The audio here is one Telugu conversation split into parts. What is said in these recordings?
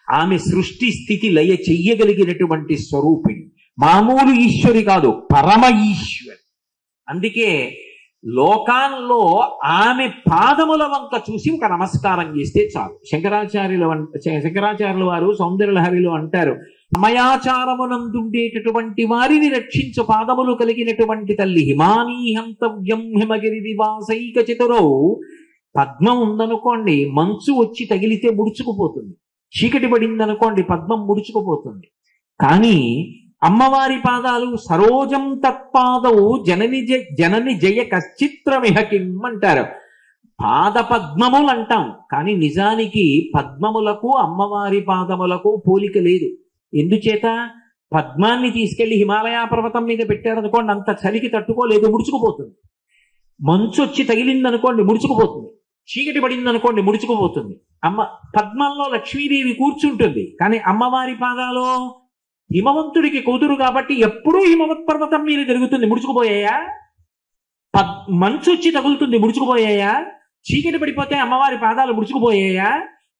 ఆమె సృష్టి స్థితి లయ చెయ్యగలిగినటువంటి స్వరూపిణి. మామూలు ఈశ్వరి కాదు, పరమ ఈశ్వరి. అందుకే లోకాల్లో ఆమె పాదముల వంక చూసి ఒక నమస్కారం చేస్తే చాలు. శంకరాచార్యుల వారు సౌందర్యలహరిలో అంటారు, సమయాచారమునందుండేటటువంటి వారిని రక్షించు పాదములు కలిగినటువంటి తల్లి హిమానీ హంతవ్యం హిమగిరి నివాసైక చతురౌ. పద్మం ఉందనుకోండి, మంచు వచ్చి తగిలితే ముడుచుకుపోతుంది. చీకటి పడిందనుకోండి, పద్మం ముడుచుకుపోతుంది. కానీ అమ్మవారి పాదాలు సరోజం తత్పాదవు జనని జయ కశ్చిత్రమిహకిం అంటారు. పాద పద్మములు అంటాం, కానీ నిజానికి పద్మములకు అమ్మవారి పాదములకు పోలిక లేదు. ఎందుచేత? పద్మాన్ని తీసుకెళ్లి హిమాలయ పర్వతం మీద పెట్టారనుకోండి, అంత చలికి తట్టుకోలేదు, ముడుచుకుపోతుంది. మంచు వచ్చి తగిలిందనుకోండి, ముడుచుకుపోతుంది. చీకటి పడిందనుకోండి, ముడుచుకుపోతుంది. పద్మంలో లక్ష్మీదేవి కూర్చుంటుంది, కానీ అమ్మవారి పాదాలో హిమవంతుడికి కూతురు కాబట్టి ఎప్పుడూ హిమవత్ పర్వతం మీద తిరుగుతుంది, ముడుచుకుపోయాయా? మంచు వచ్చి తగులుతుంది, ముడుచుకుపోయాయా? చీకటి పడిపోతే అమ్మవారి పాదాలు ముడుచుకుపోయాయా?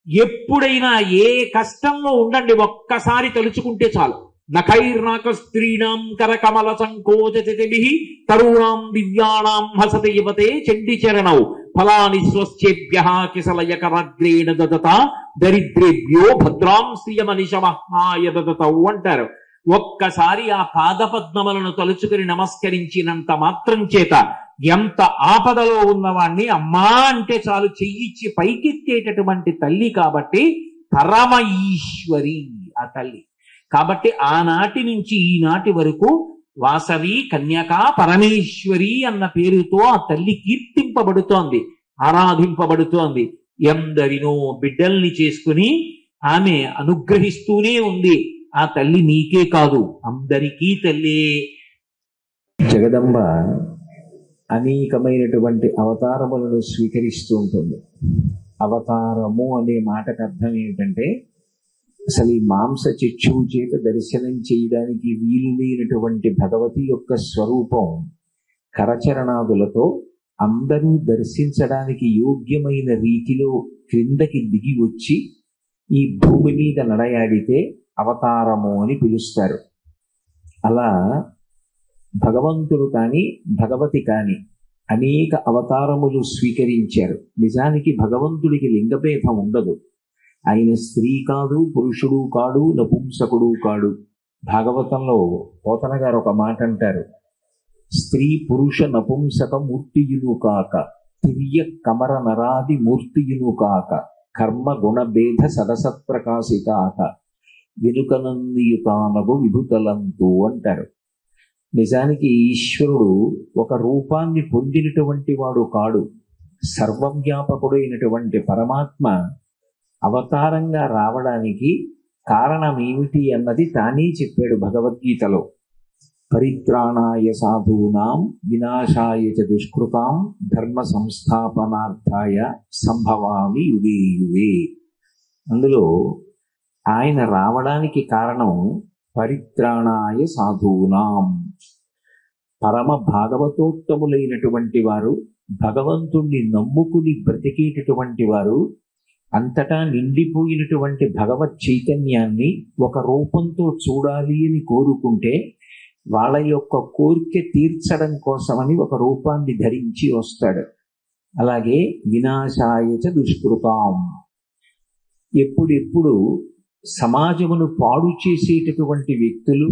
ఎప్పుడైనా ఏ కష్టంలో ఉండండి, ఒక్కసారి తలుచుకుంటే చాలు. నఖైర్నాక స్త్రీణాం కరకమల సంకోచతిభిః తరుణాం దివ్యానాం హసతి యువతే చండి చరణౌ ఫలాని స్వశ్చేభ్యః కిసలయకరగ్రేణ దదత దరిద్రేభ్యో భద్రాం శ్రియమనిశమహాయ దదతౌ అంటారు. ఒక్కసారి ఆ పాదపద్మములను తలుచుకుని నమస్కరించినంత మాత్రం చేత ఎంత ఆపదలో ఉన్నవాణ్ణి అమ్మా అంటే చాలు చెయ్యిచ్చి పైకెత్తేటటువంటి తల్లి. కాబట్టి పరమ ఈశ్వరి ఆ తల్లి. కాబట్టి ఆనాటి నుంచి ఈనాటి వరకు వాసవి, కన్యక, పరమేశ్వరి అన్న పేరుతో ఆ తల్లి కీర్తింపబడుతోంది, ఆరాధింపబడుతోంది. ఎందరినో బిడ్డల్ని చేసుకుని ఆమె అనుగ్రహిస్తూనే ఉంది. ఆ తల్లి నీకే కాదు, అందరికీ తల్లి. జగదంబ అనేకమైనటువంటి అవతారములను స్వీకరిస్తూ ఉంటుంది. అవతారము అనే మాటకు అర్థం ఏమిటంటే, అసలు ఈ మాంస చక్షువు చేత దర్శనం చేయడానికి వీలు లేనటువంటి భగవతి యొక్క స్వరూపం కరచరణాదులతో అందరూ దర్శించడానికి యోగ్యమైన రీతిలో క్రిందకి దిగి వచ్చి ఈ భూమి మీద నడయాడితే అవతారము అని పిలుస్తారు. అలా భగవంతుడు కానీ భగవతి కానీ అనేక అవతారములు స్వీకరించారు. నిజానికి భగవంతుడికి లింగభేదం ఉండదు. ఆయన స్త్రీ కాదు, పురుషుడు కాడు, నపుంసకుడు కాడు. భాగవతంలో పోతన గారు ఒక మాట అంటారు, స్త్రీ పురుష నపుంసక మూర్తియును కాక తిర్య కమర నరాది మూర్తియును కాక కర్మ గుణభేద సదసత్ప్రకాశితాక వెనుకనందియుతానగు విభుతలంతు అంటారు. నిజానికి ఈశ్వరుడు ఒక రూపాన్ని పొందినటువంటి వాడు కాడు. సర్వవ్యాపకుడైనటువంటి పరమాత్మ అవతారంగా రావడానికి కారణం ఏమిటి అన్నది తానే చెప్పాడు భగవద్గీతలో. పరిత్రాణాయ సాధూనాం వినాశాయ చ దుష్కృతాం ధర్మ సంస్థాపనార్థాయ సంభవామి యుగే యుగే. అందులో ఆయన రావడానికి కారణం పరిత్రాణాయ సాధూనాం. పరమ భాగవతోత్తములైనటువంటి వారు, భగవంతుణ్ణి నమ్ముకుని బ్రతికేటటువంటి వారు, అంతటా నిండిపోయినటువంటి భగవత్ చైతన్యాన్ని ఒక రూపంతో చూడాలి అని కోరుకుంటే వాళ్ళ యొక్క కోరిక తీర్చడం కోసమని ఒక రూపాన్ని ధరించి వస్తాడు. అలాగే వినాశాయచ దుష్కృతాం. ఎప్పుడెప్పుడు సమాజమును పాడు చేసేటటువంటి వ్యక్తులు,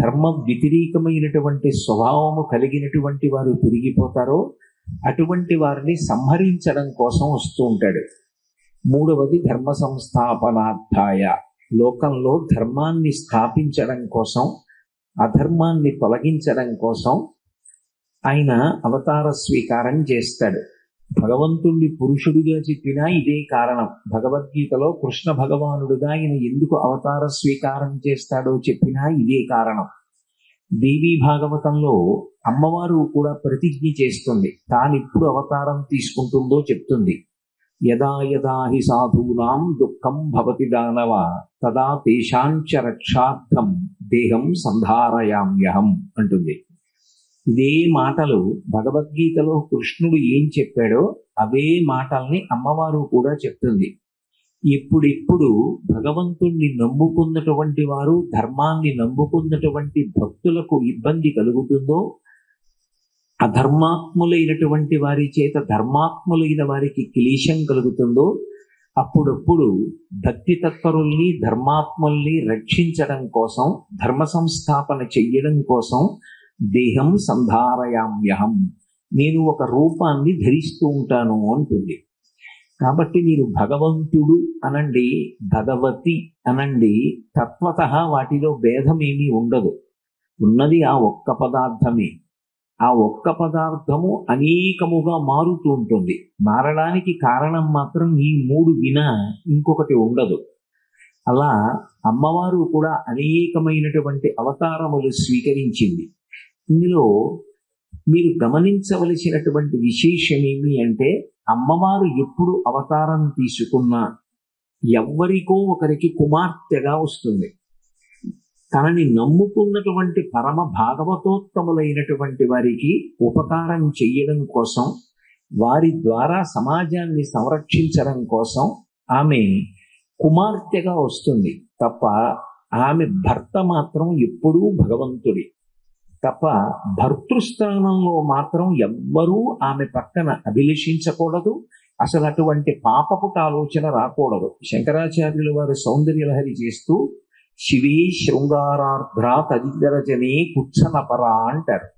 ధర్మం వ్యతిరేకమైనటువంటి స్వభావము కలిగినటువంటి వారు పెరిగిపోతారో అటువంటి వారిని సంహరించడం కోసం వస్తూ ఉంటాడు. మూడవది ధర్మ సంస్థాపనార్థాయ. లోకంలో ధర్మాన్ని స్థాపించడం కోసం, అధర్మాన్ని తొలగించడం కోసం ఆయన అవతార స్వీకారం చేస్తాడు. భగవంతుణ్ణి పురుషుడిగా చెప్పినా ఇదే కారణం. భగవద్గీతలో కృష్ణ భగవానుడుగా ఆయన ఎందుకు అవతార స్వీకారం చేస్తాడో చెప్పినా ఇదే కారణం. దేవీ భాగవతంలో అమ్మవారు కూడా ప్రతిజ్ఞ చేస్తుంది, తానిప్పుడు అవతారం తీసుకుంటుందో చెప్తుంది. యదా యదా హి సాధూనాం దుఃఖం భవతి దానవ తదా తేషాంచ రక్షార్థం దేహం సంధారయామ్యహం అంటుంది. ఇదే మాటలు భగవద్గీతలో కృష్ణుడు ఏం చెప్పాడో అవే మాటల్ని అమ్మవారు కూడా చెప్తుంది. ఎప్పుడెప్పుడు భగవంతుణ్ణి నమ్ముకున్నటువంటి వారు, ధర్మాన్ని నమ్ముకున్నటువంటి భక్తులకు ఇబ్బంది కలుగుతుందో, అధర్మాత్ములైనటువంటి వారి చేత ధర్మాత్ములైన వారికి క్లేశం కలుగుతుందో, అప్పుడప్పుడు భక్తి తత్పరుల్ని, ధర్మాత్ముల్ని రక్షించడం కోసం, ధర్మ సంస్థాపన చెయ్యడం కోసం దేహం సంధారయామ్యహం, నేను ఒక రూపాన్ని ధరిస్తూ ఉంటాను అంటుంది. కాబట్టి మీరు భగవంతుడు అనండి, భగవతి అనండి, తత్వతః వాటిలో భేదమేమీ ఉండదు. ఉన్నది ఆ ఒక్క పదార్థమే. ఆ ఒక్క పదార్థము అనేకముగా మారుతూ ఉంటుంది. మారడానికి కారణం మాత్రం ఈ మూడు వినా ఇంకొకటి ఉండదు. అలా అమ్మవారు కూడా అనేకమైనటువంటి అవతారములు స్వీకరించింది. ఇందులో మీరు గమనించవలసినటువంటి విశేషమేమి అంటే, అమ్మవారు ఎప్పుడు అవతారం తీసుకున్నా ఎవ్వరికో ఒకరికి కుమార్తెగా వస్తుంది. తనని నమ్ముకున్నటువంటి పరమ భాగవతోత్తములైనటువంటి వారికి ఉపకారం చెయ్యడం కోసం, వారి ద్వారా సమాజాన్ని సంరక్షించడం కోసం ఆమె కుమార్తెగా వస్తుంది తప్ప, ఆమె భర్త మాత్రం ఎప్పుడూ భగవంతుడి తప్ప, భర్తృస్థానంలో మాత్రం ఎవ్వరూ ఆమె పక్కన అభిలషించకూడదు. అసలు అటువంటి పాపపుట ఆలోచన రాకూడదు. శంకరాచార్యుల వారు సౌందర్యలహరి చేస్తూ శివే శృంగారార్ధ్రా తదితరజనే కుచ్చనపరా అంటారు.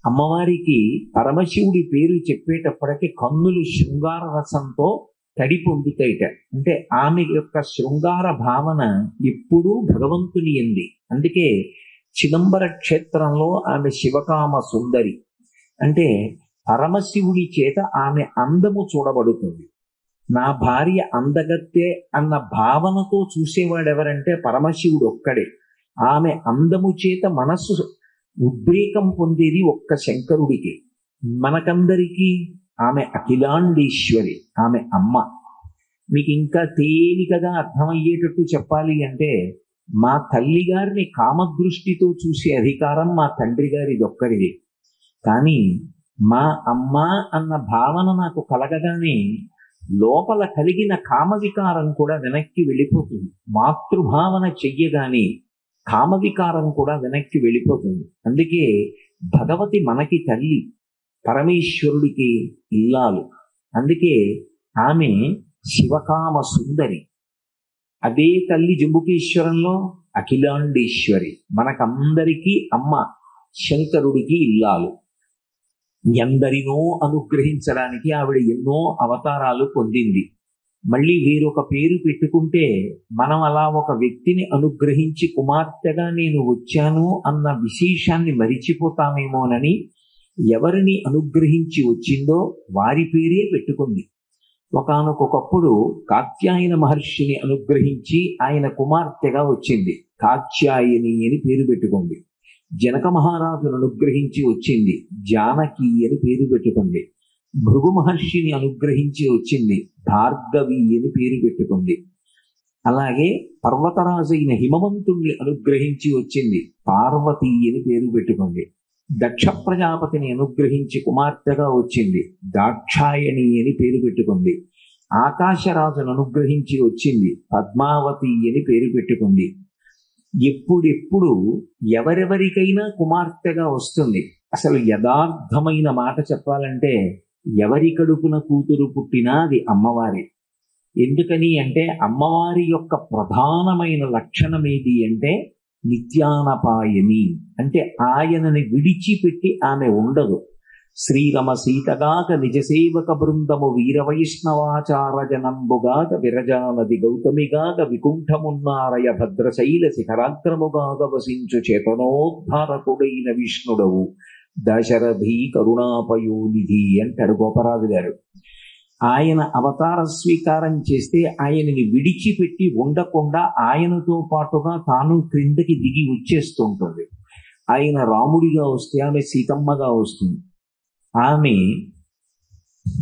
అమ్మవారికి పరమశివుడి పేరు చెప్పేటప్పటికి కన్నులు శృంగార రసంతో తడి పొందుతాయిట. అంటే ఆమె యొక్క శృంగార భావన ఎప్పుడూ భగవంతుని ఎంది. అందుకే చిదంబర క్షేత్రంలో ఆమె శివకామ సుందరి. అంటే పరమశివుడి చేత ఆమె అందము చూడబడుతుంది. నా భార్య అందగత్తే అన్న భావనతో చూసేవాడెవరంటే పరమశివుడు ఒక్కడే. ఆమె అందము చేత మనస్సు ఉద్రేకం పొందేది ఒక్క శంకరుడికి. మనకందరికీ ఆమె అఖిలాండేశ్వరి, ఆమె అమ్మ. మీకు ఇంకా తేలికగా అర్థమయ్యేటట్టు చెప్పాలి అంటే, మా తల్లి గారిని కామదృష్టితో చూసే అధికారం మా తండ్రి గారిది ఒక్కరిది. కానీ మా అమ్మ అన్న భావన నాకు కలగగానే లోపల కలిగిన కామవికారం కూడా వెనక్కి వెళ్ళిపోతుంది. మాతృభావన చెయ్యగానే కామవికారం కూడా వెనక్కి వెళ్ళిపోతుంది. అందుకే భగవతి మనకి తల్లి, పరమేశ్వరుడికి ఇల్లాలు. అందుకే ఆమె శివకామ సుందరి. అదే తల్లి జంబుకేశ్వరంలో అఖిలాండేశ్వరి, మనకందరికీ అమ్మ, శంకరుడికి ఇల్లాలు. ఎందరినో అనుగ్రహించడానికి ఆవిడ ఎన్నో అవతారాలు పొందింది. మళ్ళీ వేరొక పేరు పెట్టుకుంటే మనం అలా ఒక వ్యక్తిని అనుగ్రహించి కుమార్తెగా నేను వచ్చాను అన్న విశేషాన్ని మరిచిపోతామేమోనని ఎవరిని అనుగ్రహించి వచ్చిందో వారి పేరే పెట్టుకుంది. ఒకానొకప్పుడు కాత్యాయన మహర్షిని అనుగ్రహించి ఆయన కుమార్తెగా వచ్చింది, కాత్యాయని అని పేరు పెట్టుకుంది. జనక మహారాజును అనుగ్రహించి వచ్చింది, జానకి అని పేరు పెట్టుకుంది. భృగు మహర్షిని అనుగ్రహించి వచ్చింది, భార్గవి అని పేరు పెట్టుకుంది. అలాగే పర్వతరాజైన హిమవంతుణ్ణి అనుగ్రహించి వచ్చింది, పార్వతి అని పేరు పెట్టుకుంది. దక్ష ప్రజాపతిని అనుగ్రహించి కుమార్తెగా వచ్చింది, దాక్షాయణి అని పేరు పెట్టుకుంది. ఆకాశరాజును అనుగ్రహించి వచ్చింది, పద్మావతి అని పేరు పెట్టుకుంది. ఎప్పుడెప్పుడు ఎవరెవరికైనా కుమార్తెగా వస్తుంది. అసలు యథార్థమైన మాట చెప్పాలంటే ఎవరి కడుపున కూతురు పుట్టినా అది అమ్మవారి. ఎందుకని అంటే అమ్మవారి యొక్క ప్రధానమైన లక్షణం ఏది అంటే నిత్యానపాయని. అంటే ఆయనని విడిచిపెట్టి ఆమె ఉండదు. శ్రీరమ సీతగాక నిజసేవక బృందము వీరవైష్ణవాచార జనంబుగాక విరజానది గౌతమిగాక వికుంఠమున్నారయ భద్రశైల శిఖరాగ్రముగాక వసించు చేతనోద్ధారకుడైన విష్ణుడవు దశరథి కరుణాపయోనిధి అంటాడు గోపరాజు గారు. ఆయన అవతార స్వీకారం చేస్తే ఆయనని విడిచిపెట్టి ఉండకుండా ఆయనతో పాటుగా తాను క్రిందకి దిగి వచ్చేస్తుంటుంది. ఆయన రాముడిగా వస్తే ఆమె సీతమ్మగా వస్తుంది.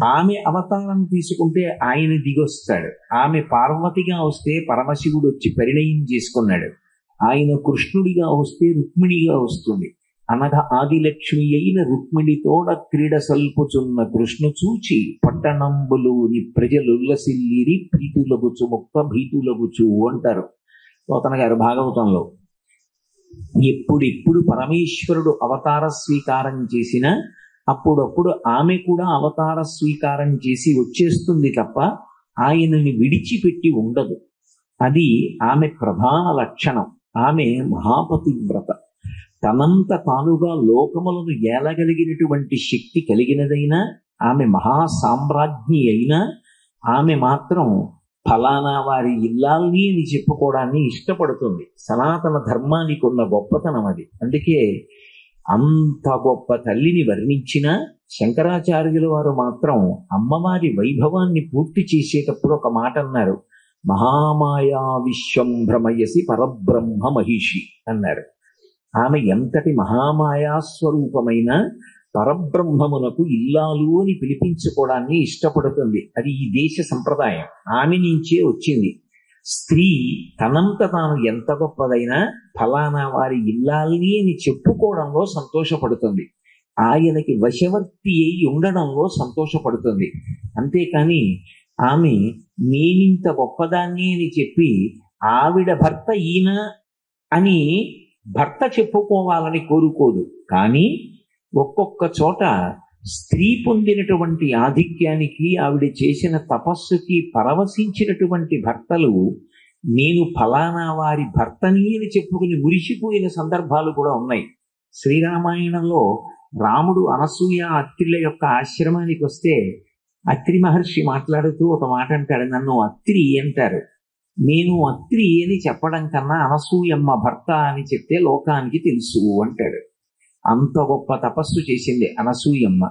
ఆమె అవతారం తీసుకుంటే ఆయన దిగొస్తాడు. ఆమె పార్వతిగా వస్తే పరమశివుడు వచ్చి పరిణయం చేసుకున్నాడు. ఆయన కృష్ణుడిగా వస్తే రుక్మిణిగా వస్తుంది. అనగా ఆదిలక్ష్మి అయిన రుక్మిణితోడ క్రీడ సల్పుచున్న కృష్ణ చూచి పట్టణంబులోని ప్రజలుల్లసిల్లిరి ప్రీతులగుచు మొక్క భీతులగుచు అంటారు పోతన గారు భాగవతంలో. ఎప్పుడెప్పుడు పరమేశ్వరుడు అవతార స్వీకారం చేసినా అప్పుడప్పుడు ఆమె కూడా అవతార స్వీకారం చేసి వచ్చేస్తుంది తప్ప ఆయనని విడిచిపెట్టి ఉండదు. అది ఆమె ప్రధాన లక్షణం. ఆమె మహాపతివ్రత. తనంత తానుగా లోకములను ఏలగలిగినటువంటి శక్తి కలిగినదైనా, ఆమె మహాసామ్రాజ్ఞి అయినా, ఆమె మాత్రం ఫలానా వారి ఇల్లాల్ని అని చెప్పుకోవడాన్ని ఇష్టపడుతుంది. సనాతన ధర్మానికి ఉన్న గొప్పతనం అది. అందుకే అంత గొప్ప తల్లిని వర్ణించిన శంకరాచార్యుల వారు మాత్రం అమ్మవారి వైభవాన్ని పూర్తి చేసేటప్పుడు ఒక మాట అన్నారు, మహామాయా విశ్వం భ్రమయసి పరబ్రహ్మ మహిషి అన్నారు. ఆమె ఎంతటి మహామాయా స్వరూపమైన పరబ్రహ్మమునకు ఇల్లాలు అని పిలిపించుకోవడాన్ని ఇష్టపడుతుంది. అది ఈ దేశ సంప్రదాయం, ఆమె నుంచే వచ్చింది. స్త్రీ తనంత తాను ఎంత గొప్పదైనా ఫలానా వారి ఇల్లాలని అని చెప్పుకోవడంలో సంతోషపడుతుంది, ఆయనకి వశవర్తి అయి ఉండడంలో సంతోషపడుతుంది. అంతేకాని ఆమె నేనింత గొప్పదాన్ని అని చెప్పి ఆవిడ భర్త ఈయన అని భర్త చెప్పుకోవాలని కోరుకోదు. కానీ ఒక్కొక్క చోట స్త్రీ పొందినటువంటి ఆధిక్యానికి, ఆవిడ చేసిన తపస్సుకి పరవశించినటువంటి భర్తలు నేను ఫలానా వారి భర్తని అని చెప్పుకుని మురిసిపోయిన సందర్భాలు కూడా ఉన్నాయి. శ్రీరామాయణంలో రాముడు అనసూయ అత్రిల యొక్క ఆశ్రమానికి వస్తే అత్రి మహర్షి మాట్లాడుతూ ఒక మాట అంటాడు, నన్ను అత్రి అంటారు. నేను అత్రి అని చెప్పడం కన్నా అనసూయమ్మ భర్త అని చెప్తే లోకానికి తెలుసు అంటాడు. అంత గొప్ప తపస్సు చేసింది అనసూయమ్మ.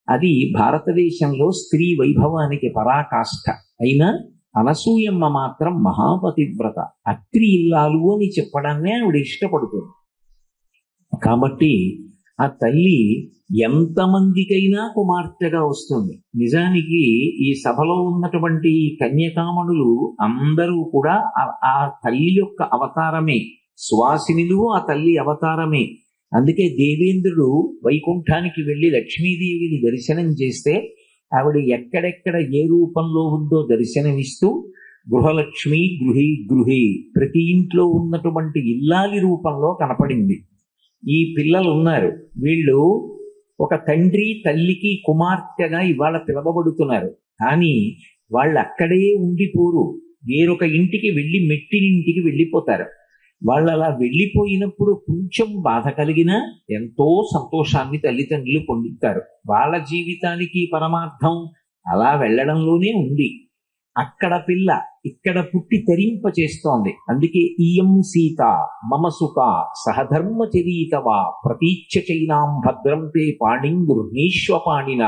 అది భారతదేశంలో స్త్రీ వైభవానికి పరాకాష్ఠ. అయినా అనసూయమ్మ మాత్రం మహాపతివ్రత. అత్రి ఇల్లాలు అని చెప్పడాన్నే ఆవిడ ఇష్టపడుతుంది. కాబట్టి ఆ తల్లి ఎంతమందికైనా కుమార్తెగా వస్తుంది. నిజానికి ఈ సభలో ఉన్నటువంటి కన్యకామణులు అందరూ కూడా ఆ తల్లి యొక్క అవతారమే, సువాసినులు ఆ తల్లి అవతారమే. అందుకే దేవేంద్రుడు వైకుంఠానికి వెళ్ళి లక్ష్మీదేవిని దర్శనం చేస్తే ఆవిడ ఎక్కడెక్కడ ఏ రూపంలో ఉందో దర్శనమిస్తూ గృహలక్ష్మి గృహి గృహి ప్రతి ఇంట్లో ఉన్నటువంటి ఇల్లాలి రూపంలో కనపడింది. ఈ పిల్లలు ఉన్నారు, వీళ్ళు ఒక తండ్రి తల్లికి కుమార్తెగా ఇవాళ పిలవబడుతున్నారు. కానీ వాళ్ళు అక్కడే ఉండిపోరు, వేరొక ఇంటికి వెళ్ళి మెట్టినింటికి వెళ్ళిపోతారు. వాళ్ళు అలా వెళ్ళిపోయినప్పుడు కొంచెం బాధ కలిగినా ఎంతో సంతోషాన్ని తల్లిదండ్రులు పొందుతారు. వాళ్ళ జీవితానికి పరమార్థం అలా వెళ్ళడంలోనే ఉంది. అక్కడ పిల్ల ఇక్కడ పుట్టి తరింప చేస్తోంది. అందుకే ఇయం సీత మమ సుత సహధర్మచరీతవా ప్రతీచ్ఛ చైనాం భద్రం తే పాణిం గృహ్ణీష్వపాణిన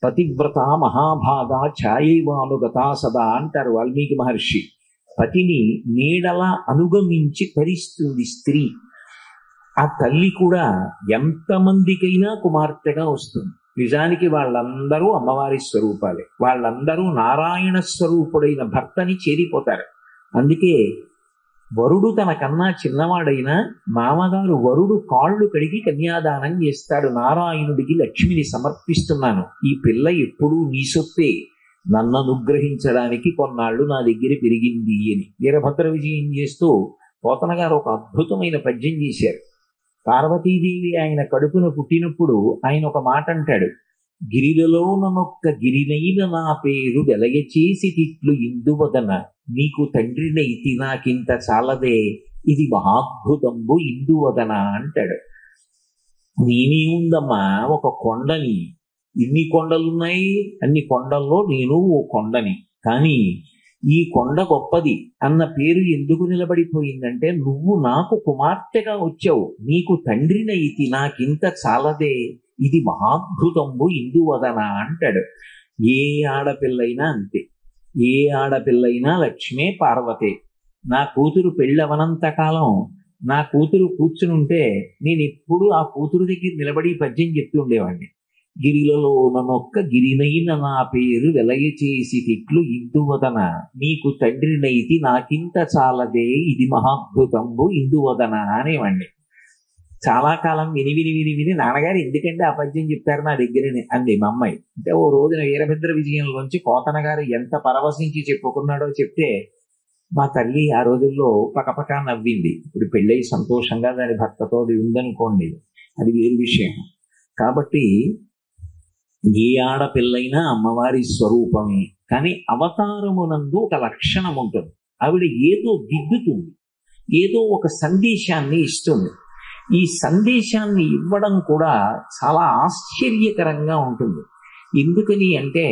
పతివ్రత మహాభాగా ఛాయైవానుగతా సదా అంటారు వాల్మీకి మహర్షి. పతిని నీడలా అనుగమించి తరిస్తుంది స్త్రీ. ఆ తల్లి కూడా ఎంతమందికైనా కుమార్తెగా వస్తుంది. నిజానికి వాళ్ళందరూ అమ్మవారి స్వరూపాలే, వాళ్ళందరూ నారాయణ స్వరూపుడైన భర్తని చేరిపోతారు. అందుకే వరుడు తన కన్నా చిన్నవాడైన మామగారు వరుడు కాళ్ళు కడిగి కన్యాదానం చేస్తాడు. నారాయణుడికి లక్ష్మిని సమర్పిస్తున్నాను, ఈ పిల్ల ఎప్పుడూ నీ సొత్తే, నన్ను అనుగ్రహించడానికి కొన్నాళ్ళు నా దగ్గర పెరిగింది అని వీరభద్ర విజయం చేస్తూ పోతన గారు ఒక అద్భుతమైన పద్యం చేశారు. పార్వతీదేవి ఆయన కడుపున పుట్టినప్పుడు ఆయన ఒక మాట అంటాడు, గిరిలలో ననొక్క గిరినైన నా పేరు వెలయచేసి తిట్లు ఇందువదన నీకు తండ్రినైతి నాకింత చాలదే ఇది మహాద్భుతంబు ఇందువదన అంటాడు. నేనేముందమ్మా ఒక కొండని, ఇన్ని కొండలున్నాయి, అన్ని కొండల్లో నేను ఓ కొండని, కానీ ఈ కొండ గొప్పది అన్న పేరు ఎందుకు నిలబడిపోయిందంటే నువ్వు నాకు కుమార్తెగా వచ్చావు, నీకు తండ్రినైతి నాకింత చాలదే ఇది మహాద్భుతంబు ఇందువదన అంటాడు. ఏ ఆడపిల్లైనా అంతే, ఏ ఆడపిల్లైనా లక్ష్మే పార్వతే. నా కూతురు పెళ్ళవనంత కాలం నా కూతురు కూర్చునుంటే నేను ఎప్పుడు ఆ కూతురు దగ్గర నిలబడి పద్యం చెప్తూ ఉండేవాడిని. గిరిలలో ననొక్క గిరినైన నా పేరు వెలయచేసి తిట్లు ఇందువదన నీకు తండ్రినైతి నాకింత చాలదే ఇది మహాద్భుతంబు ఇందువదన అనేవాణ్ణి. చాలా కాలం విని విని విని విని నాన్నగారు ఎందుకంటే ఆ పద్యం చెప్పారు నా దగ్గరని అంది మా అమ్మాయి. అంటే ఓ రోజున వీరభద్ర విజయంలోంచి కోతన గారు ఎంత పరవశించి చెప్పుకున్నాడో చెప్తే మా తల్లి ఆ రోజుల్లో పకపక నవ్వింది. ఇప్పుడు పెళ్ళై సంతోషంగా దాని భర్తతో అది ఉందనుకోండి, అది వేరు విషయం. కాబట్టి ఏ ఆడపిల్లైనా అమ్మవారి స్వరూపమే. కానీ అవతారమునందు ఒక లక్షణం ఉంటుంది. ఆవిడ ఏదో దిద్దుతుంది, ఏదో ఒక సందేశాన్ని ఇస్తుంది. ఈ సందేశాన్ని ఇవ్వడం కూడా చాలా ఆశ్చర్యకరంగా ఉంటుంది. ఎందుకని అంటే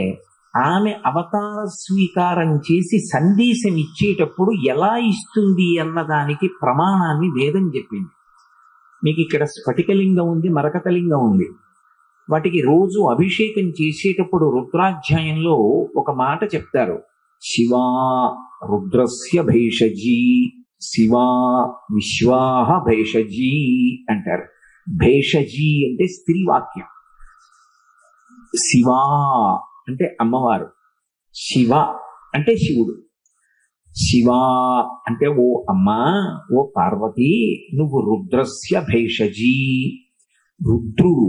ఆమె అవతార స్వీకారం చేసి సందేశం ఇచ్చేటప్పుడు ఎలా ఇస్తుంది అన్నదానికి ప్రమాణాన్ని వేదం చెప్పింది. మీకు ఇక్కడ స్ఫటికలింగం ఉంది, మరకతలింగం ఉంది. వాటికి రోజు అభిషేకం చేసేటప్పుడు రుద్రాధ్యాయంలో ఒక మాట చెప్తారు. శివా రుద్రస్య భేషజీ, శివా విశ్వాహ భేషజీ అంటారు. భేషజీ అంటే స్త్రీ వాక్యం. శివా అంటే అమ్మవారు, శివ అంటే శివుడు. శివా అంటే ఓ అమ్మా, ఓ పార్వతి, నువ్వు రుద్రస్య భేషజీ. రుద్రుడు